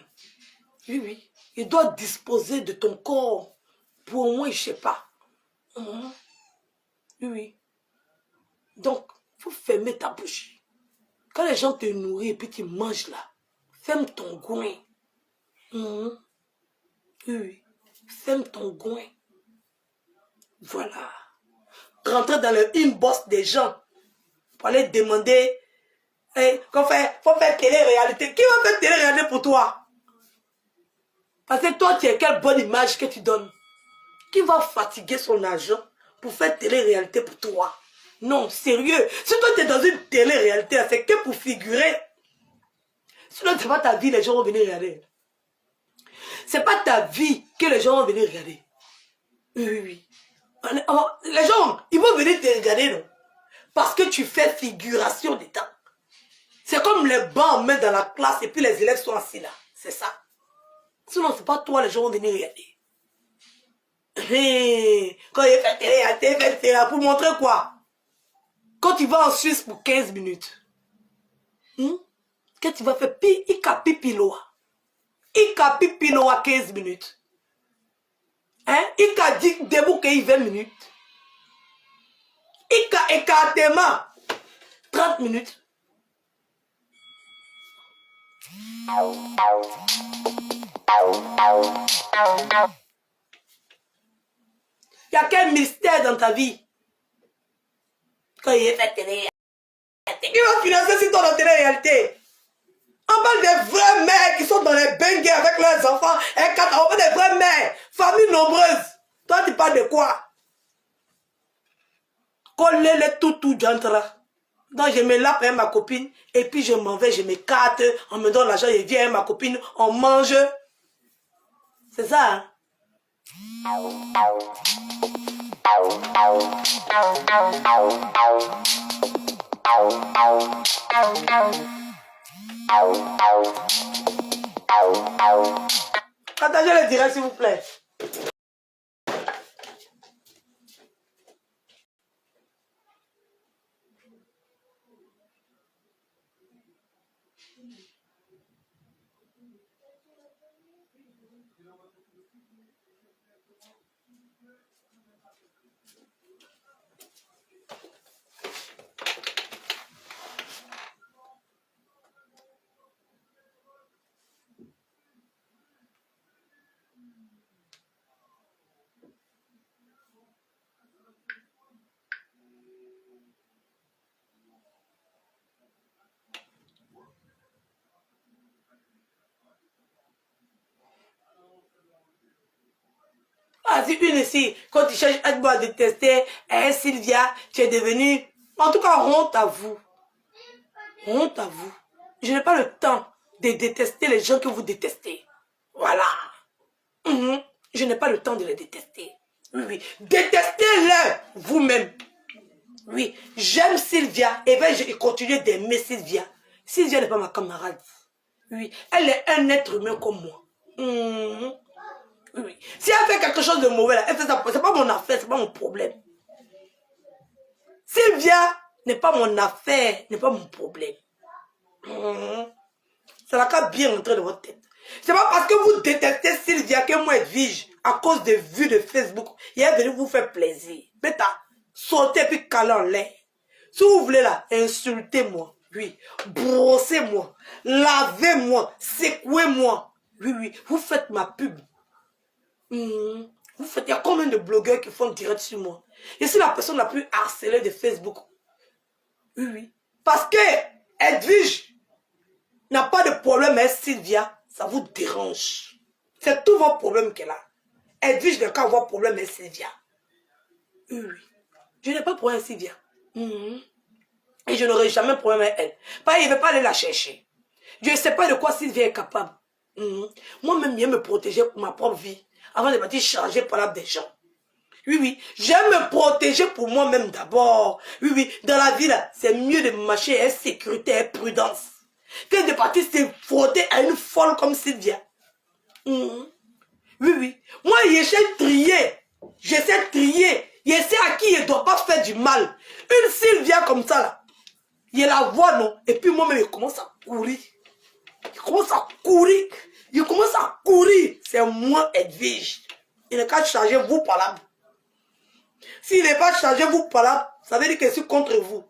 Oui, oui. Il doit disposer de ton corps pour au moins, je ne sais pas. Oui, oui. Donc, il faut fermer ta bouche. Quand les gens te nourrissent et puis tu manges là, ferme ton goin. Oui, oui. Ferme ton goin. Voilà. Rentrer dans le inbox des gens pour aller demander faut faire télé-réalité. Qui va faire télé-réalité pour toi? Parce que toi, tu es quelle bonne image que tu donnes? Qui va fatiguer son argent pour faire télé-réalité pour toi? Non, sérieux. Si toi, tu es dans une télé-réalité, c'est que pour figurer. Sinon, ce n'est pas ta vie, les gens vont venir regarder. C'est pas ta vie que les gens vont venir regarder. Oui, oui. Les gens, ils vont venir te regarder, non? Parce que tu fais figuration dedans. C'est comme les bancs met dans la classe et puis les élèves sont assis là. C'est ça. Sinon, c'est pas toi, les gens vont venir regarder. Quand il fait télé, pour montrer quoi? Quand tu vas en Suisse pour 15 minutes, qu'est-ce que tu vas faire? Ika pipiloa 15 minutes. Ika dit debout qu'il 20 minutes. Ika écartement 30 minutes. Il y a quel mystère dans ta vie? Quand il est fait télé. Il va financer si toi dans télé-réalité. On parle des vraies mères qui sont dans les bengues avec leurs enfants. On parle des vraies mères. Famille nombreuse. Toi, tu parles de quoi? Coller les tout d'entre. Donc, je me lave avec ma copine. Et puis, je m'en vais, je m'écarte. On me donne l'argent, je viens avec ma copine. On mange. C'est ça, hein? Partagez le direct, s'il vous plaît. Ah, si une ici, quand tu cherches à te détester, Sylvia, tu es devenue... En tout cas, honte à vous. Honte à vous. Je n'ai pas le temps de détester les gens que vous détestez. Voilà. Je n'ai pas le temps de les détester. Oui, oui. Détestez-les vous-même. Oui. J'aime Sylvia et ben, je vais continuer d'aimer Sylvia. Sylvia n'est pas ma camarade. Oui. Elle est un être humain comme moi. Oui. Si elle fait quelque chose de mauvais, là, elle fait ça, c'est pas mon affaire, c'est pas mon problème. Sylvia n'est pas mon affaire, n'est pas mon problème. Ça n'a qu'à bien rentrer dans votre tête. C'est pas parce que vous détestez Sylvia que moi, Edwige, à cause de vues de Facebook, il est venu vous faire plaisir. Mais t'as sauté puis calé en l'air. Si vous voulez là, insultez-moi. Oui. Brossez-moi. Lavez-moi. Secouez-moi. Oui, oui. Vous faites ma pub. Vous faites, il y a combien de blogueurs qui font direct sur moi? Je suis la personne la plus harcelée de Facebook. Oui, oui. Parce que Edwige n'a pas de problème avec Sylvia, ça vous dérange. C'est tout votre problème qu'elle a. Edwige n'a qu'à avoir problème avec Sylvia. Oui, oui. Je n'ai pas de problème avec Sylvia. Et je n'aurai jamais de problème avec elle. Parce qu'il ne veut pas aller la chercher. Je ne sais pas de quoi Sylvia est capable. Moi-même, je me protéger pour ma propre vie. Avant de partir charger par là des gens. Oui, oui. J'aime me protéger pour moi-même d'abord. Oui, oui. Dans la vie, là, c'est mieux de marcher avec sécurité et prudence que de partir se frotter à une folle comme Sylvia. Oui, oui. Moi, j'essaie de trier. J'essaie de trier. J'essaie à qui je ne dois pas faire du mal. Une Sylvia comme ça, là. Je la vois, non? Et puis moi-même, je commence à courir. Je commence à courir. Je commence à courir. C'est moi, Edwige. Il n'est qu'à charger vous par là. S'il n'est pas chargé vous par là, ça veut dire que je suis contre vous.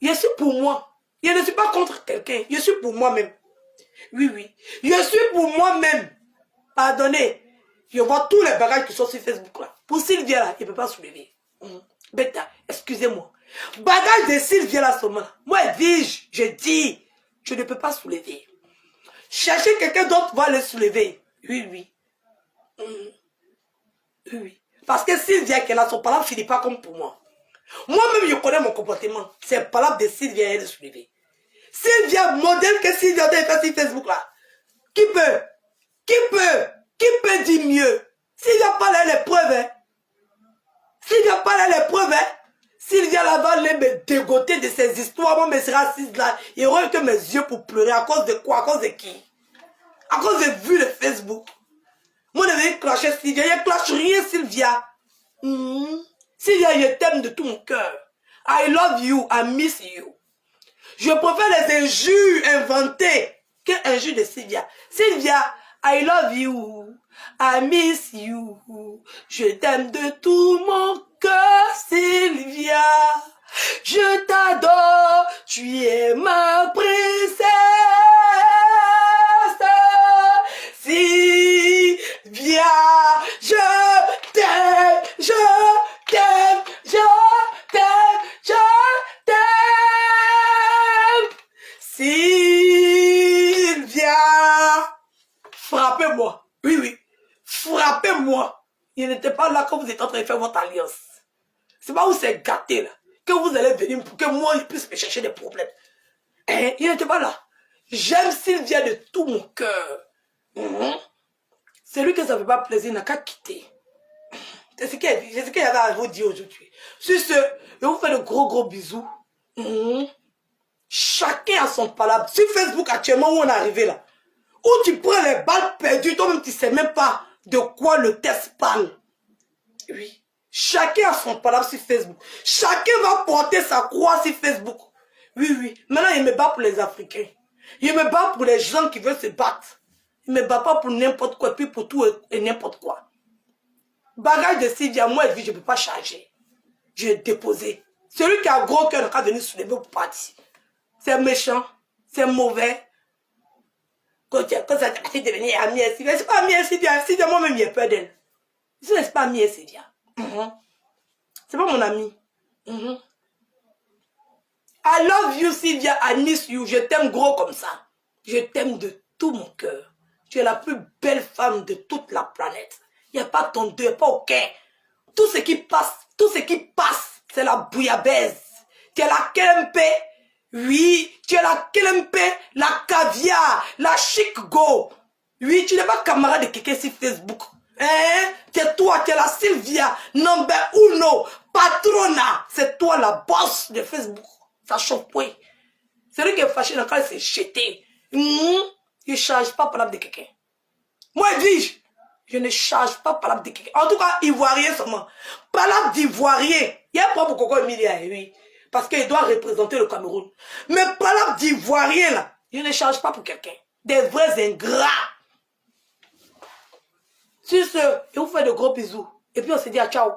Je suis pour moi. Je ne suis pas contre quelqu'un. Je suis pour moi-même. Oui, oui. Je suis pour moi-même. Pardonnez. Je vois tous les bagages qui sont sur Facebook là. Pour Sylvia là, il ne peut pas soulever. Bêta, excusez-moi. Bagage de Sylvia là seulement. Moi, Edwige, je dis, je ne peux pas soulever. Cherchez quelqu'un d'autre va le soulever. Oui, oui. Oui, oui. Parce que Sylvia qui est là, son parole ne finit pas comme pour moi. Moi-même, je connais mon comportement. C'est parole de Sylvia et de soulever. Sylvia, modèle que Sylvia a fait sur Facebook là. Qui peut dire mieux? Sylvia parle à l'épreuve, hein. Sylvia parle à l'épreuve, hein. Sylvia là va aller me dégoter de ces histoires. Moi, je serai assise là. Il aurait que mes yeux pour pleurer. À cause de quoi? À cause de qui? À cause de vues de Facebook. Moi, je vais clasher Sylvia. Je ne clash rien, Sylvia. Sylvia, je t'aime de tout mon cœur. I love you. I miss you. Je préfère les injures inventées qu'injures de Sylvia. Sylvia, I love you. I miss you. Je t'aime de tout mon cœur, Sylvia. Je t'adore. Tu es ma princesse. Sylvia, je t'aime, je t'aime, je t'aime, je t'aime. Sylvia, frappez-moi. Oui, oui, frappez-moi. Il n'était pas là quand vous étiez en train de faire votre alliance. C'est pas où c'est gâté là, que vous allez venir pour que moi il puisse me chercher des problèmes. Hein? Il n'était pas là. J'aime Sylvia de tout mon cœur. Celui que ça ne fait pas plaisir n'a qu'à quitter. C'est ce qu'il y avait à vous dire aujourd'hui. Sur ce, je vous fais de gros bisous. Chacun a son palabre. Sur Facebook actuellement où on est arrivé là, où tu prends les balles perdues, toi-même tu ne sais même pas de quoi le test parle. Oui. Chacun a son palabre sur Facebook. Chacun va porter sa croix sur Facebook. Oui, oui. Maintenant, il me bat pour les Africains. Il me bat pour les gens qui veulent se battre. Il ne me bat pas pour n'importe quoi, puis pour tout et n'importe quoi. Bagage de Sylvia, moi, je ne peux pas charger. Je vais déposer. Celui qui a gros cœur n'a qu'à venir soulever pour partir. C'est méchant, c'est mauvais. Quand ça t'a fait devenir amie à Sylvia, c'est pas amie à Sylvia. Sylvia, moi-même, j'ai peur d'elle. Ce n'est pas amie à Sylvia. C'est pas mon ami. I love you, Sylvia. I miss you. Je t'aime gros comme ça. Je t'aime de tout mon cœur. Tu es la plus belle femme de toute la planète. Il n'y a pas ton deux, il n'y a pas aucun. Tout ce qui passe, c'est la bouillabaisse. Tu es la KMP. Oui, tu es la KMP, la caviar, la chic go. Oui, tu n'es pas camarade de quelqu'un sur Facebook. Hein? C'est toi, tu es la Sylvia, number uno, patrona. C'est toi la boss de Facebook. Ça chauffe pas. Celui qui est fâché dans le cas, c'est jeté. Je ne charge pas par l'âme de quelqu'un. Moi, Edwige, je ne charge pas par l'âme de quelqu'un. En tout cas, ivoirien seulement. Par l'âme d'ivoirien. Il y a pas beaucoup de milliards, oui. parce qu'il doit représenter le Cameroun. Mais par là d'Ivoirien, là, il ne change pas pour quelqu'un. Des vrais ingrats. Sur ce, je vous fais de gros bisous. Et puis on se dit à ciao.